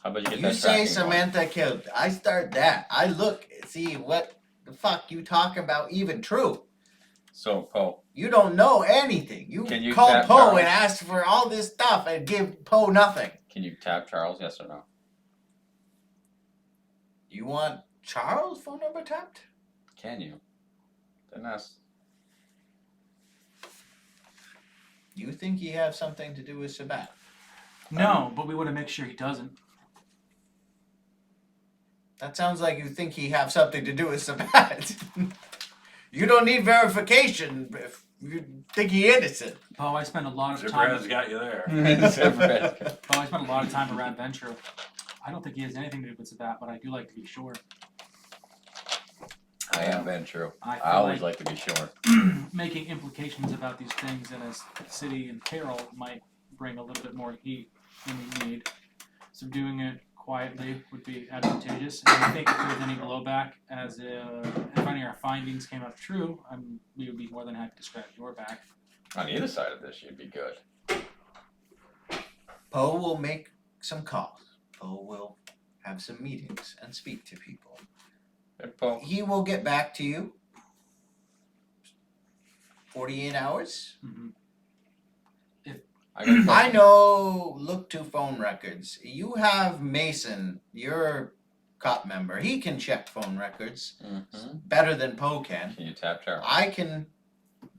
How about you get You that say tracking going? Samantha killed. I start that. I look, see what the fuck you talking about even true. So, Poe, You don't know anything. You Can you call tap Poe Charles? and ask for all this stuff and give Poe nothing. can you tap Charles, yes or no? You want Charles' phone number tapped? Can you? Then ask. You think he have something to do with Sabbat? No, but we want to make sure he doesn't. That sounds like you think he have something to do with Sabbat. You don't need verification if you think he innocent. Poe, I spent a lot of Zipper time. has got you there. Poe, I spent a lot of time around Venture. I don't think he has anything to do with Sabbat, but I do like to be sure. I am been true. I I feel always like like to be sure. making implications about these things in a city in peril might bring a little bit more heat than we need. So doing it quietly would be advantageous. And I think if there's any blowback, if any of our findings came out true, we would be more than happy to scratch your back. On either side of this, you'd be good. Poe will make some calls. Poe will have some meetings and speak to people. Hey, Poe, He will get back to you. 48 hours? Mm-hmm. I got a I question. know, look to phone records. You have Mason, your cop member. He can check phone records Mhm. better than Poe can. Can you tap Charles? I can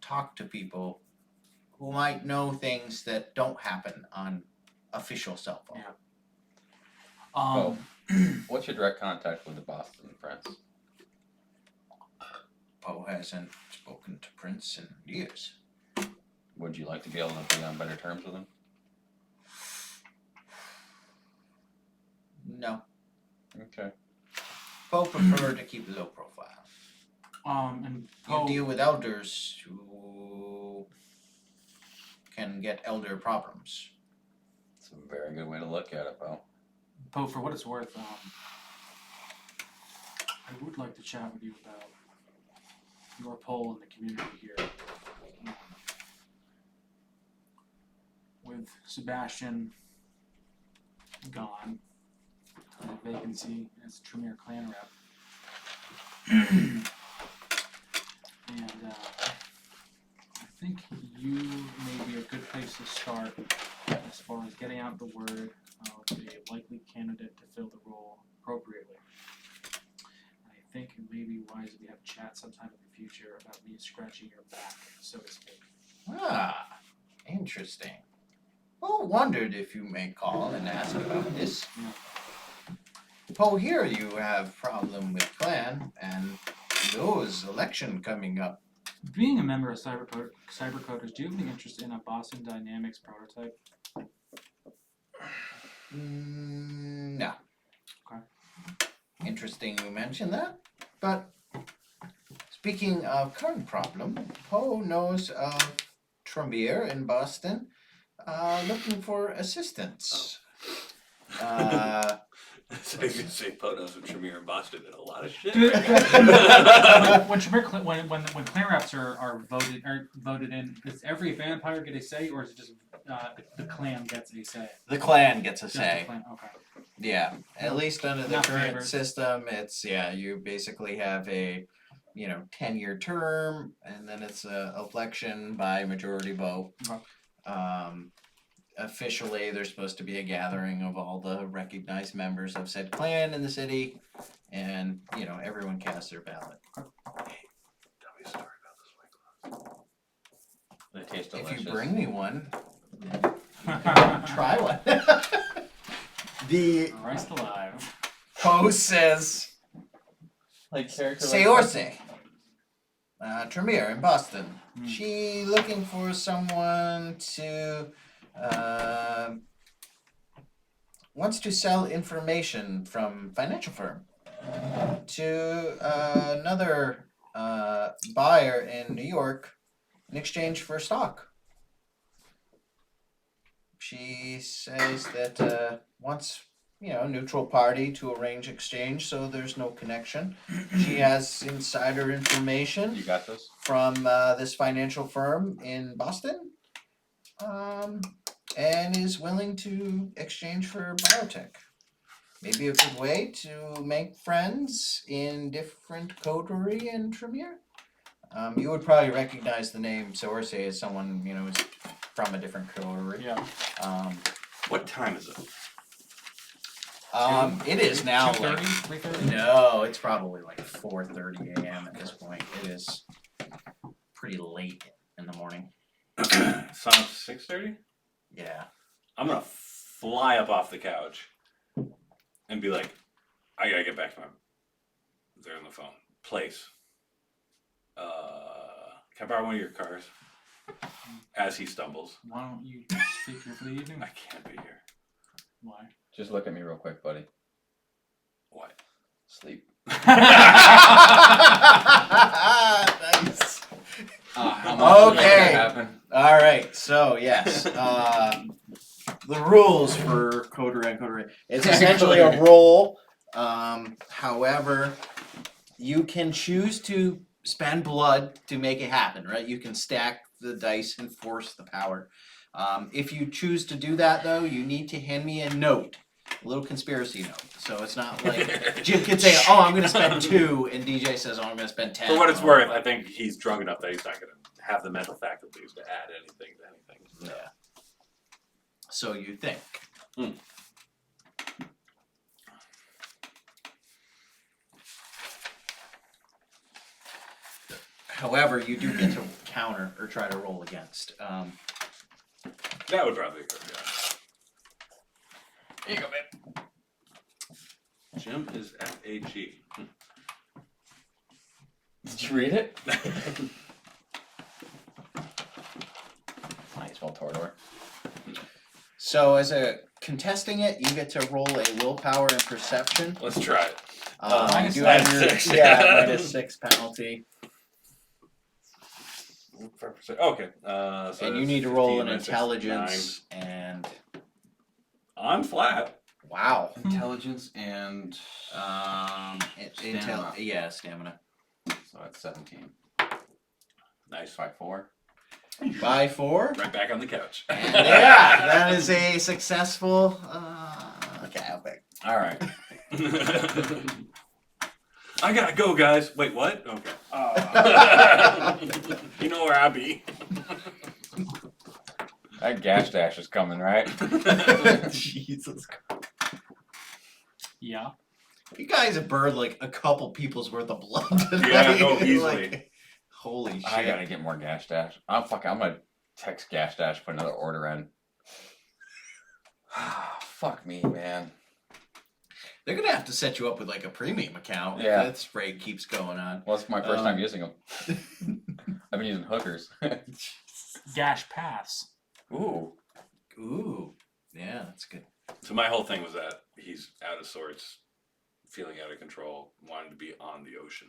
talk to people who might know things that don't happen on official cell phone. Yeah. What's your direct contact with the Boston Prince? Poe hasn't spoken to Prince in years. Would you like to be able to be on better terms with him? No. Okay. Poe preferred to keep a low profile. And You Poe, deal with elders who can get elder problems. It's a very good way to look at it, Poe. Poe, for what it's worth, I would like to chat with you about your poll in the community here. With Sebastian gone, a vacancy as Tremere clan rep. And I think you may be a good place to start as far as getting out the word of a likely candidate to fill the role appropriately. I think it may be wise if we have a chat sometime in the future about me scratching your back, so to speak. Ah, interesting. Well, wondered if you may call and ask about this. Poe, here you have problem with clan and those election coming up. Being a member of Cybercoders, do you have any interest in a Boston Dynamics prototype? No. Okay. Interesting you mention that. But speaking of current problem, Poe knows of Tremere in Boston looking for assistance. So you can say Potos and Tremere in Boston did a lot of shit. when clan reps are voted in, does every vampire get a say, or is it just the clan gets a say? The clan gets a Just the say. clan, okay. Yeah, at least under the Not current favored. system, it's you basically have a 10-year term, and then it's a election by majority vote. Okay. Officially, there's supposed to be a gathering of all the recognized members of said clan in the city, and everyone casts their ballot. Tell me a story about this They taste If delicious. you bring me one, try one. The Christ alive. post says Like character. Seorse, Tremere in Boston. Hmm. She looking for someone to wants to sell information from financial firm to another buyer in New York in exchange for stock. She says that wants neutral party to arrange exchange, so there's no connection. She has insider information You got this. from this financial firm in Boston, and is willing to exchange for biotech. Maybe a good way to make friends in different coterie and Tremere. You would probably recognize the name Source as someone who's from a different coterie. Yeah. What time is it? It is now 2:30, like 3:30? no, it's probably like 4:30 a.m. at this point. It is pretty late in the morning. Sun up 6:30? Yeah. I'm gonna fly up off the couch and be like, I gotta get back to my. They're on the phone. Place. Can I borrow one of your cars? As he stumbles. Why don't you speak here for the evening? I can't be here. Why? Just look at me real quick, buddy. What? Sleep. Nice. How much is Okay. gonna happen? All right. So yes, the rules for coterie and coterie. It's essentially a roll. However, you can choose to spend blood to make it happen. Right? You can stack the dice and force the power. If you choose to do that, though, you need to hand me a note, a little conspiracy note. So it's not like Jim can say, "Oh, I'm going to spend 2," and DJ says, "Oh, I'm going to spend 10." For what it's worth, I think he's drunk enough that he's not gonna have the mental faculties to add anything to anything. Yeah. So you think. However, you do get to counter or try to roll against. That would probably be good, yeah. Here you go, babe. Jim is FAG. Did you read it? Might as well Tordor. So as a contesting it, you get to roll a willpower and perception. Let's try it. Minus you have -6. your -6 penalty, 5%. Okay. So and you that's need to roll 15 an minus 6, intelligence and 9. On flat. wow. Intelligence and Stamina. Stamina. so that's 17. Nice. By 4. By 4. Right back on the couch. And yeah, that is a successful. Okay, I'll pick. All right. I gotta go, guys. Wait, what? Okay. You know where I be. That gas dash is coming, right? Jesus. Yeah. You guys have burned like a couple people's worth of blood today. Yeah, no, easily. Like, holy shit. I gotta get more gas dash. I'm gonna text gas dash, put another order in. Fuck me, man. They're gonna have to set you up with like a premium account Yeah. if this rate keeps going on. Well, it's my first time Um, using them. I've been using hookers. Gash Pass. Ooh. Ooh, yeah, that's good. So my whole thing was that he's out of sorts, feeling out of control, wanted to be on the ocean.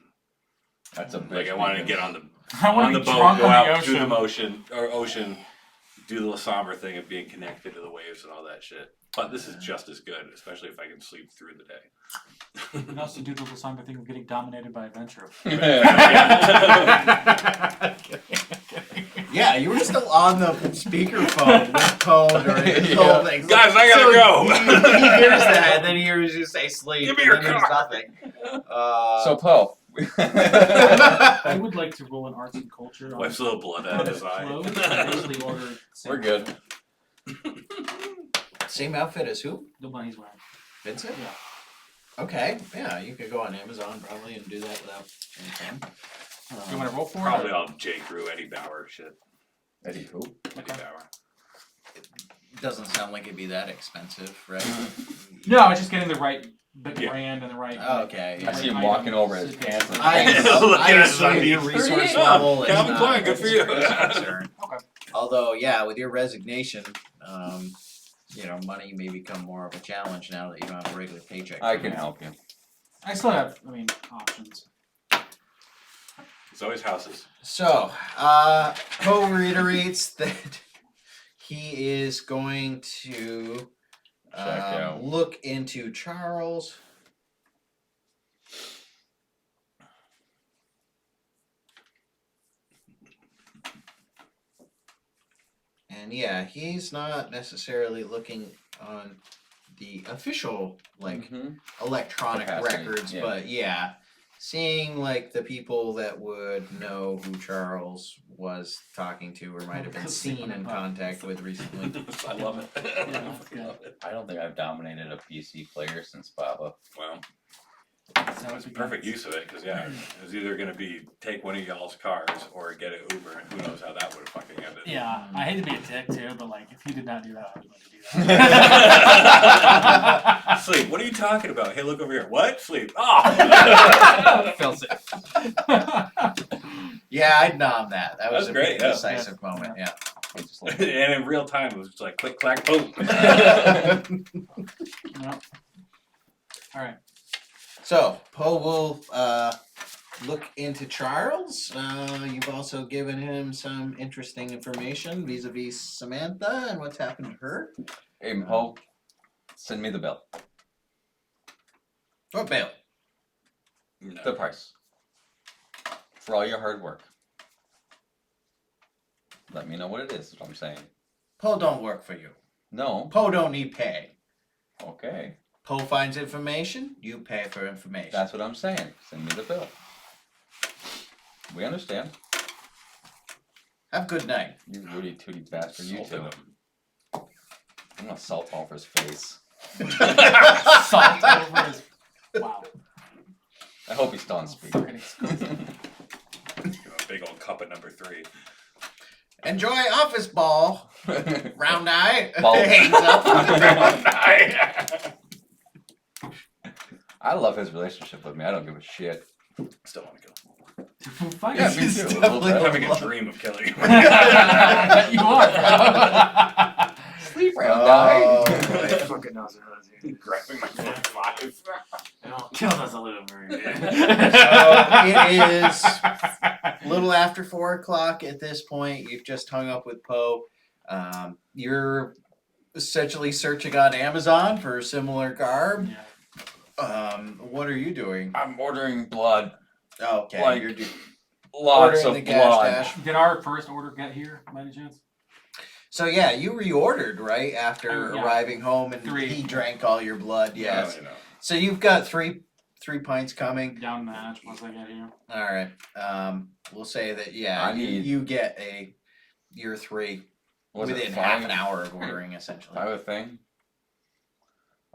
That's a Like bitch I wanted to because- get on the I want on to the be boat, drunk go on the out to ocean. the ocean, do the La Sombra thing of being connected to the waves and all that shit. But this is just as good, especially if I can sleep through the day. You can also do the Lasamba thing of getting dominated by Adventure. Yeah, you were still on the speakerphone with Poe during this Yeah. whole thing. Guys, I gotta go. He hears that, and then he hears you say sleep. Give me and your then there's car. nothing. So Poe. I would like to roll an arts and culture. on Wife's a little blood out of his eye. clothes. I basically ordered. We're good. Same outfit as who? The one he's wearing. Vincent? Yeah. Okay, yeah, you could go on Amazon probably and do that without any problem. You want to roll for Probably it? all J. Crew, Eddie Bauer shit. Eddie who? Eddie Bauer. Doesn't sound like it'd be that expensive, right? No, it's just getting the right Yeah. brand and the right. Oh, okay. I see him walking over his pants. And I, Look I at his assume your undies. resource 38. level is Calvin not Klein, good for you. a serious concern. Okay. Although, yeah, with your resignation, money may become more of a challenge now that you don't have a regular paycheck. I can help you. I still have, options. It's always houses. So, Poe reiterates that he is going to Check out. look into Charles. And yeah, he's not necessarily looking on the official, Mhm. electronic Capacity, records, yeah. but yeah, seeing the people that would know who Charles was talking to or might have been seen in contact with recently. I love it. Yeah, that's good. Love it. I don't think I've dominated a PC player since Baba. Wow. So That's a perfect use of it, because yeah, it was either gonna be take one of y'all's cars or get an Uber, and who knows how that would have fucking ended. Yeah, I hate to be a dick too, but if you did not do that, I would like to do that. Sleep. What are you talking about? Hey, look over here. What? Sleep. Oh. Feel safe. Yeah, I'd nom that. That was That's a great, pretty yeah. decisive moment, yeah. I just like- And in real time, it was just like click, clack, boom. No. All right. So, Poe will look into Charles. You've also given him some interesting information vis-a-vis Samantha and what's happened to her. Hey, Poe, send me the bill. What bail? No. The price. For all your hard work. Let me know what it is what I'm saying. Poe don't work for you. No. Poe don't need pay. Okay. Poe finds information, you pay for information. That's what I'm saying. Send me the bill. We understand. Have a good night. You Rudy Tooty bastard, you Salted too. him. I'm gonna salt all over his face. Salt over his. Wow. I hope he's still on speed. Fucking exquisite. Give him a big old cup of number 3. Enjoy office ball. Round eye. Ball. Hangs up. I love his relationship with me. I don't give a shit. Still want to kill him. Fuck Yeah, it. me He's too. definitely I'm having a love- dream of killing him. You are, bro. Sleep round Oh, guy. Fucking knows it, dude. Grabbing my .45. Kill us a little bit. It is a little after 4:00 at this point. You've just hung up with Poe. You're essentially searching on Amazon for similar garb. Yeah. What are you doing? I'm ordering blood. Okay, Like, you're Lots ordering of the gas blood. dash. Did our first order get here, by any chance? So yeah, you reordered right after Yeah. arriving home, and 3. he drank all your blood. Yes. You know. So you've got three pints coming. Down the hatch once I get here. All right. We'll say that I you, need- you get your 3 Was within it half 5? an hour of ordering, essentially. 5 a thing?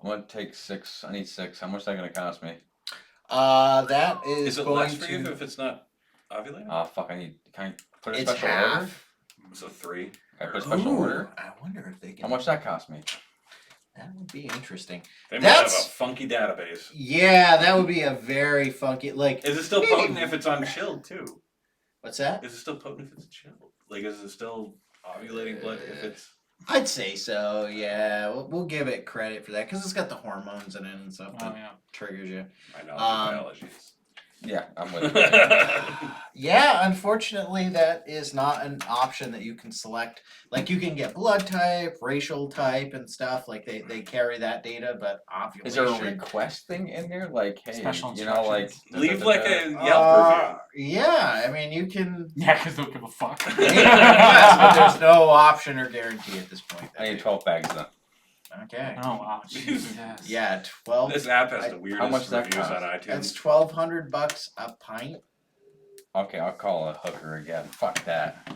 I'm gonna take 6. I need 6. How much is that gonna cost me? That is Is it going less for to. you if it's not ovulating? Oh fuck! Can I put a It's special order? half. So 3. Can I put a special Ooh, order? I wonder if they can. How much that cost me? That would be interesting. They might have a That's- funky database. Yeah, that would be a very funky. Like, Is it still maybe- potent if it's unchilled too? what's that? Is it still potent if it's chilled? Like, is it still ovulating blood if it's? I'd say so. Yeah, we'll give it credit for that because it's got the hormones in it and stuff that Oh yeah. triggers you. My knowledge of biology is. Yeah, I'm with you. Yeah, unfortunately, that is not an option that you can select. Like, you can get blood type, racial type, and stuff. Like, they carry that data, but ovulation. Is there a request thing in there? Like, hey, Special you know, like instructions. Leave like a Yelp Yeah, I mean, you can. Yeah, because they'll give a fuck. Yes, but there's no option or guarantee at this point. I need 12 bags then. Okay. Oh wow. Jesus. Yeah, review. 12. This app has I- the how weirdest much does that reviews cost? on iTunes. That's $1,200 a pint. Okay, I'll call a hooker again. Fuck that.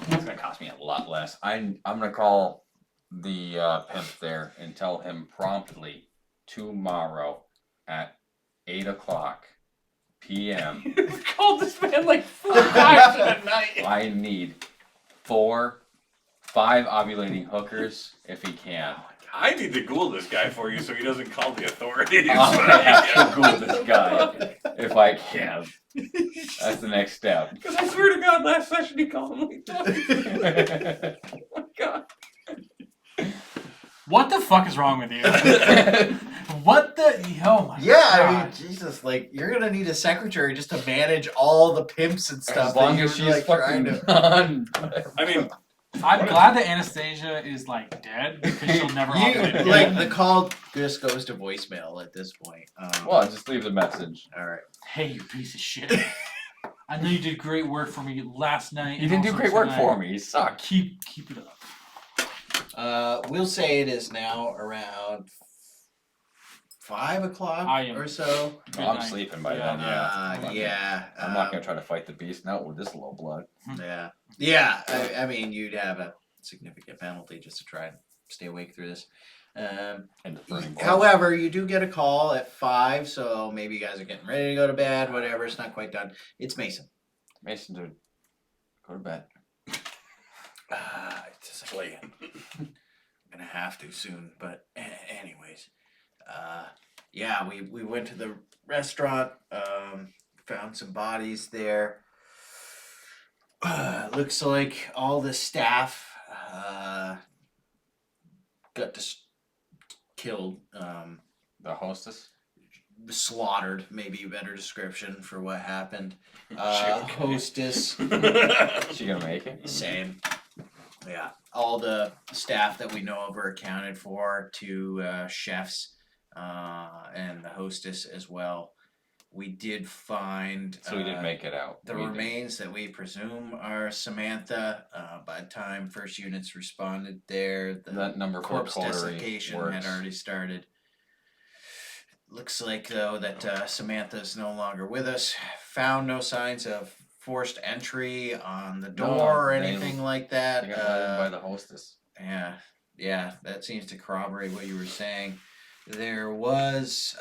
It's gonna cost me a lot less. I'm gonna call the pimp there and tell him promptly tomorrow at 8:00 p.m. Called this man like 4 times in a night. I need 5 ovulating hookers if he can. I need to Google this guy for you so he doesn't call the authorities. I'm gonna have to Google this guy if I can. That's the next step. Because I swear to God, last session he called him like twice. Oh my God. What the fuck is wrong with you? What the? Oh my Yeah, I God. mean, Jesus, like, you're gonna need a secretary just to manage all the pimps and stuff. As long that as you're, she's like, trying fucking to. on. I mean, I'm glad that Anastasia is like dead because she'll never ovulate You, like, again. the call just goes to voicemail at this point. Well, just leave a message. Alright. Hey, you piece of shit. I know you did great work for me last night. You and didn't do also great work tonight. for me. You suck. Keep it up. We'll say it is now around 5 o'clock I am- or so. Good I'm night. sleeping by Yeah. then. Yeah. Yeah. I'm not gonna try to fight the beast now with this low blood. Yeah. Yeah. I mean, you'd have a significant penalty just to try and stay awake through this. And the burning blood. However, you do get a call at 5, so maybe you guys are getting ready to go to bed, whatever. It's not quite done. It's Mason. Mason, dude, go to bed. Just like, I'm gonna have to soon, but anyways, yeah, we went to the restaurant, found some bodies there. Looks like all the staff got killed, The hostess. slaughtered. Maybe a better description for what happened. okay? Hostess. She gonna make it? Same. Yeah. All the staff that we know of are accounted for, to chefs and the hostess as well. We did find So we did make it out. the We did. remains that we presume are Samantha. By the time first units responded there, the That number 4 corpse coterie desiccation works. had already started. Looks like though that Samantha's no longer with us. Found no signs of forced entry on the No, door or they- anything like that. They got let in by the hostess. Yeah, that seems to corroborate what you were saying. There was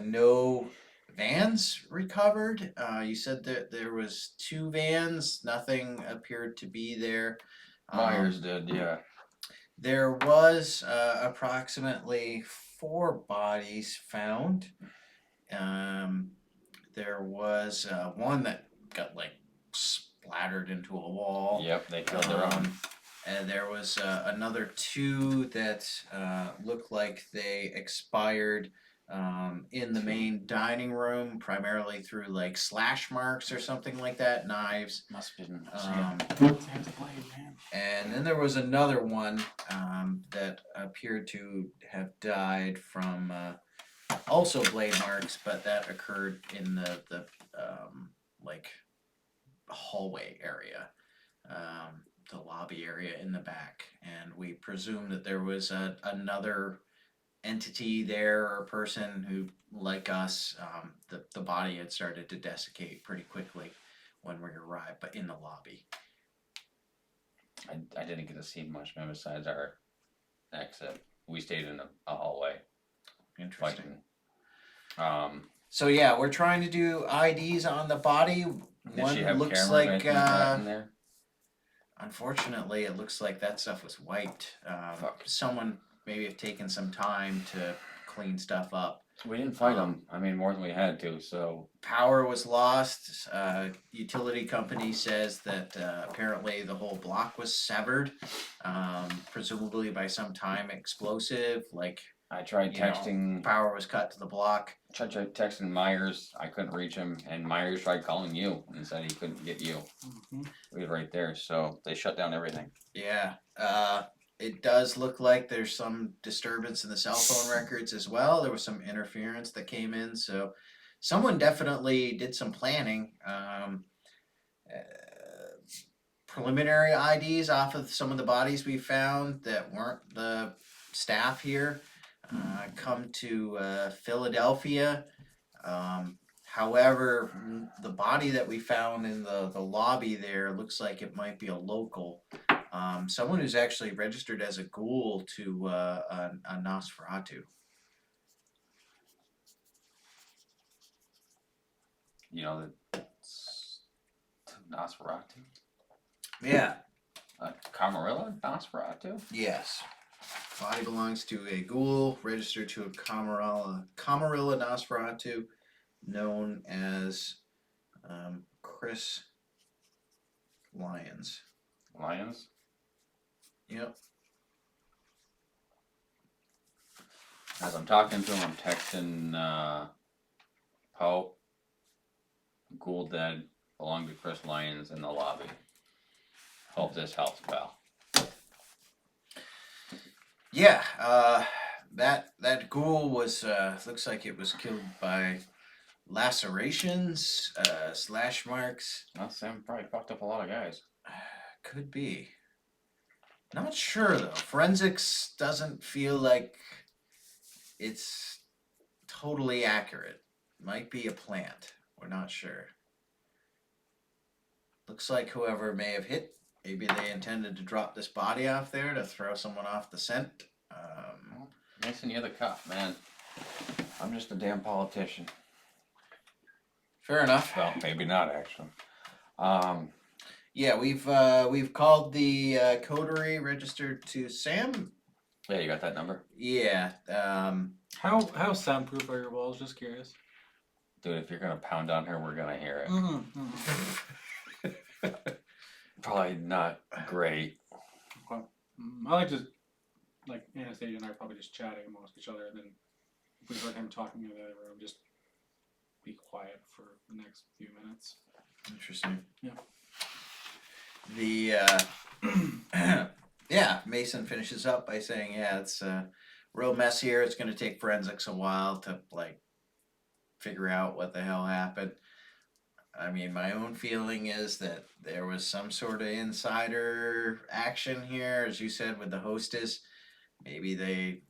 no vans recovered. You said that there was 2 vans. Nothing appeared to be there. Myers did, yeah. There was approximately 4 bodies found. There was one that got like splattered into a wall. Yep, they killed their own. And there was another 2 that looked like they expired in the main dining room, primarily through like slash marks or something like that, knives. Must have been. Sam's a blade, man. And then there was another one that appeared to have died from also blade marks, but that occurred in the like hallway area, the lobby area in the back, and we presume that there was another entity there or person who, like us, the body had started to desiccate pretty quickly when we arrived, but in the lobby. I didn't get to see much, man, besides our exit. We stayed in a hallway Interesting. fighting. So yeah, we're trying to do IDs on the body. Did One she have looks cameras or like, anything like that in there? unfortunately, it looks like that stuff was wiped. Fuck. Someone maybe have taken some time to clean stuff up. We didn't fight them. I mean, more than we had to. So Power was lost. Utility company says that apparently the whole block was severed, presumably by some time explosive. Like I tried You know. texting. power was cut to the block. Tried texting Myers. I couldn't reach him, and Myers tried calling you and said he couldn't get you. Mhm. We was right there, so they shut down everything. Yeah. It does look like there's some disturbance in the cell phone records as well. There was some interference that came in, so someone definitely did some planning. Preliminary IDs off of some of the bodies we found that weren't the staff here come to Philadelphia. However, the body that we found in the lobby there looks like it might be a local. Someone who's actually registered as a ghoul to a Nosferatu. You know, it's Nosferatu. Yeah. Camarilla Nosferatu. Yes. Body belongs to a ghoul registered to a Camarilla Nosferatu, known as Chris Lyons. Lions. Yep. As I'm talking to him, I'm texting Poe. Ghoul dead. Belonged to Chris Lyons in the lobby. Hope this helps, pal. Yeah. That ghoul was looks like it was killed by lacerations, slash marks. Well, Sam probably fucked up a lot of guys. Could be. Not sure though. Forensics doesn't feel like it's totally accurate. Might be a plant. We're not sure. Looks like whoever may have hit, maybe they intended to drop this body off there to throw someone off the scent. Mason, you're the cop, man. I'm just a damn politician. Fair enough. Well, maybe not actually. Yeah, we've called the coterie registered to Sam. Yeah, you got that number? Yeah. How soundproof are your walls? Just curious. Dude, if you're gonna pound on her, we're gonna hear it. Mm-hmm. Probably not great. I like to, like Anastasia and I are probably just chatting amongst each other, and then if we heard him talking in the other room, just be quiet for the next few minutes. Interesting. Yeah. The yeah, Mason finishes up by saying, "Yeah, it's a real mess here. It's going to take forensics a while to like figure out what the hell happened." I mean, my own feeling is that there was some sort of insider action here, as you said, with the hostess. Maybe they,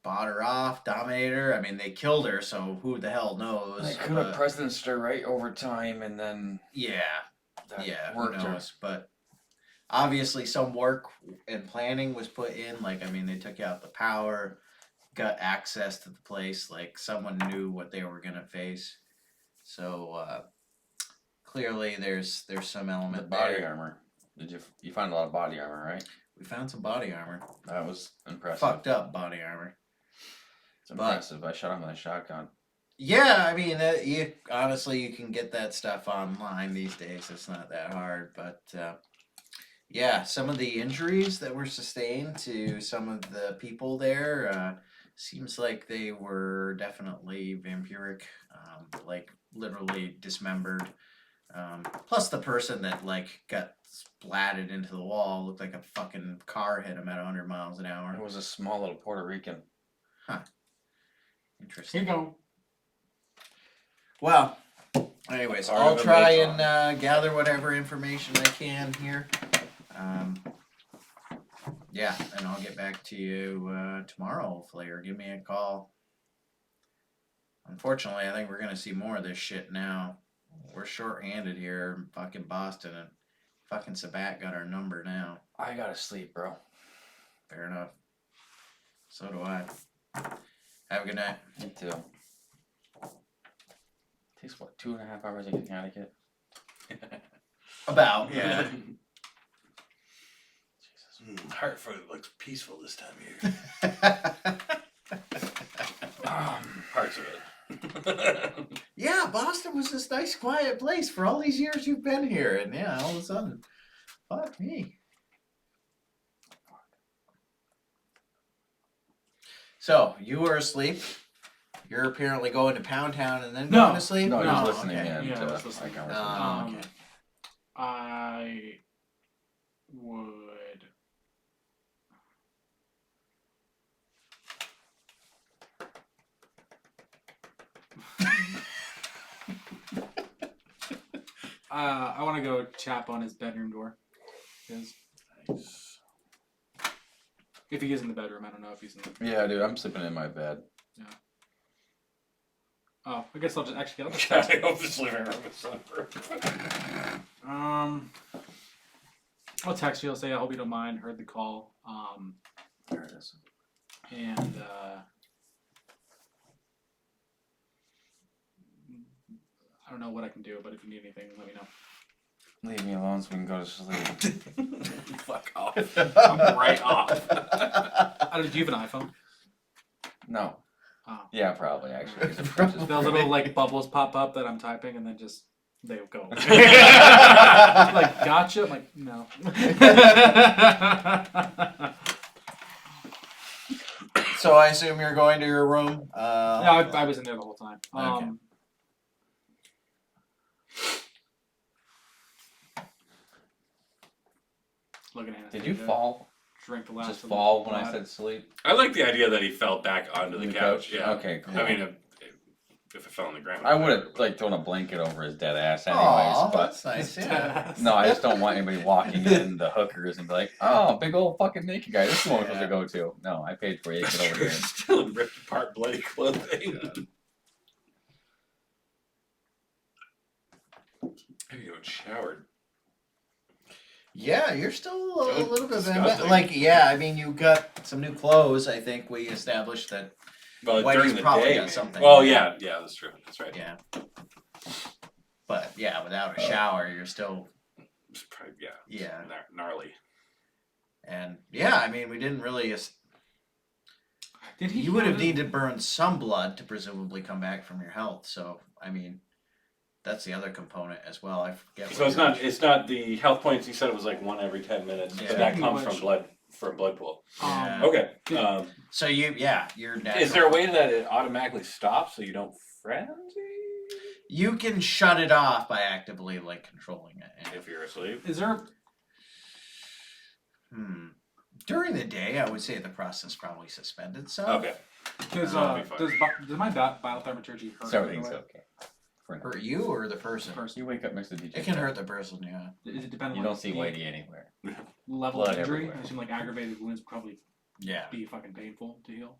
bought her off, dominated her. I mean, they killed her, so who the hell knows? They could have presenced her right over time and then Yeah, that yeah, who worked her. knows? But obviously, some work and planning was put in. Like, I mean, they took out the power, got access to the place. Like, someone knew what they were gonna face. So clearly, there's some The element body there. armor. You find a lot of body armor, right? We found some body armor, That was impressive. fucked up body armor. It's impressive. I shot him with a shotgun. Yeah, I mean, you can get that stuff online these days. It's not that hard, but yeah, some of the injuries that were sustained to some of the people there seems like they were definitely vampiric, like literally dismembered. Plus, the person that like got splatted into the wall looked like a fucking car hit him at 100 miles an hour. It was a small little Puerto Rican. Interesting. Here you go. Well, anyways, Part I'll of a try maison. and gather whatever information I can here. Yeah, and I'll get back to you tomorrow, hopefully, or give me a call. Unfortunately, I think we're gonna see more of this shit now. We're short-handed here in fucking Boston, and fucking Sabat got our number now. I gotta sleep, bro. Fair enough. So do I. Have a good night. Me too. Takes what, 2.5 hours to get to Connecticut? About, yeah. Jesus. Hartford looks peaceful this time of year. Parts of it. Yeah, Boston was this nice, quiet place for all these years you've been here, and yeah, all of a sudden, fuck me. So you were asleep. You're apparently going to Pound Town and then No. going to sleep. No, No, just listening okay. in Yeah, to I was listening. our conversation. Okay. I would. I want to go tap on his bedroom door. Nice. If he is in the bedroom, I don't know if he's in the. Yeah, dude, I'm sleeping in my bed. Oh, I guess I'll just actually get I up. hope this living room is sunproof. I'll text you. I'll say I hope you don't mind. Heard the call. There it is. And I don't know what I can do, but if you need anything, let me know. Leave me alone so we can go to sleep. Fuck off. I'm right off. Do you have an iPhone? No. Oh. Yeah, probably actually. The little like bubbles pop up that I'm typing, and then just they go. Like gotcha. I'm like no. So I assume you're going to your room. No, I was in there the whole time. Okay. Looking at it. Did you fall? Drink the last. Just of the fall when I blood. said sleep? I like the idea that he fell back onto the couch. Yeah. Okay, cool. I mean, if it fell on the ground. I would have like thrown a blanket over his dead ass anyways, Aw, but that's nice. Yeah. no, I just don't want anybody walking in the hookers and be like, "Oh, big old fucking naked guy. This is what we're supposed to go to." No, I paid for you. Get over here. Still in ripped apart, bloody clothing. Maybe you haven't showered. Yeah, you're still a Oh, little bit disgusting. like yeah. I mean, you got some new clothes. I think we established that. Well, Whitey's during the probably day, got man. something. Well, yeah, that's true. That's right. Yeah. But yeah, without a shower, you're still It's probably, yeah. gnarly. And yeah, I mean, we didn't really. Did he? You would have needed to burn some blood to presumably come back from your health. So I mean, that's the other component as well. I forget. So it's not the health points. You said it was like 1 every 10 minutes, Yeah. but that Speaking of comes from which- blood pool. Yeah. Okay. Yeah. So you're natural. Is there a way that it automatically stops so you don't frenzy You can shut it off by actively like controlling it. And if you're asleep? Is there? During the day, I would say the process probably suspended some. Okay. Because That'll be fine. does my biothermaturgy hurt? So everything's by the way? okay. For now. Hurt you or the person? Person. You wake up next to DJ. It can hurt the person, yeah. Is it depend on You like, don't see the Whitey anywhere. level blood of injury? everywhere. I assume like aggravated wounds would probably Yeah. be fucking painful to heal.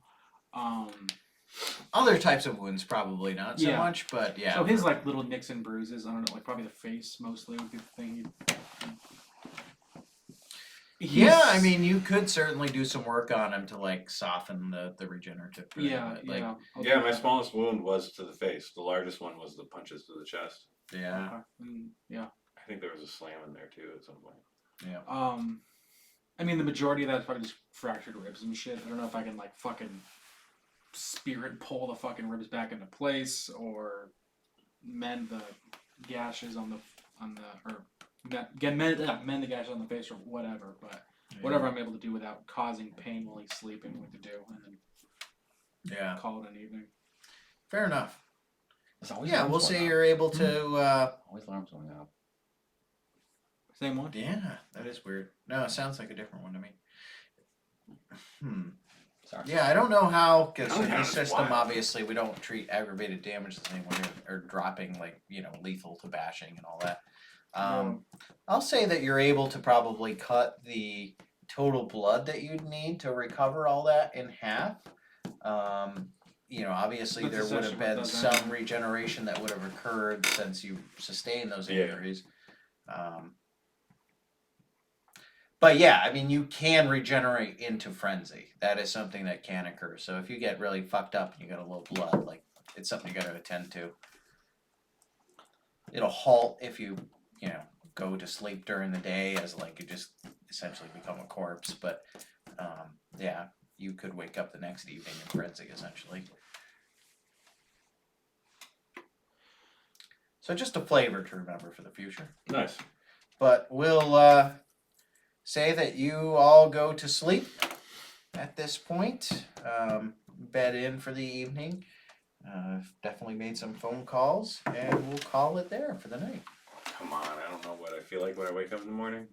Other types of wounds probably not so Yeah. much, but yeah. So his like little nicks and bruises, I don't know, like probably the face mostly would be the thing. Yeah, I mean, you could certainly do some work on him to like soften the regenerative. period, yeah, but, like, yeah. I'll Yeah, do my that. smallest wound was to the face. The largest one was the punches to the chest. yeah. Okay, yeah. I think there was a slam in there too at some point. I mean, the majority of that is probably just fractured ribs and shit. I don't know if I can like fucking spirit pull the fucking ribs back into place or mend the gashes on the or mend the gashes on the face or whatever. But whatever I'm able to do without causing pain while he's sleeping, what to do, and then Yeah. call it an evening. Fair enough. There's always Yeah, alarms we'll going say off. you're able to. Always alarms going off. Same one. Yeah, that is weird. No, it sounds like a different one to me. Sorry. Yeah, I don't know how, because Oh, in yeah, this it's system, wild. obviously, we don't treat aggravated damage the same way or dropping, like, lethal to bashing and all that. I'll say that you're able to probably cut the total blood that you'd need to recover all that in half. Obviously, That's there would essentially have what been does some that. regeneration that would have occurred since you sustained those Yeah. injuries. But yeah, I mean, you can regenerate into frenzy. That is something that can occur. So if you get really fucked up and you got a low blood, like, it's something you got to attend to. It'll halt if you go to sleep during the day as like you just essentially become a corpse, but yeah, you could wake up the next evening in frenzy essentially. So just a flavor to remember for the future. Nice. But we'll say that you all go to sleep at this point. Bed in for the evening. Definitely made some phone calls, and we'll call it there for the night. Come on, I don't know what I feel like when I wake up in the morning.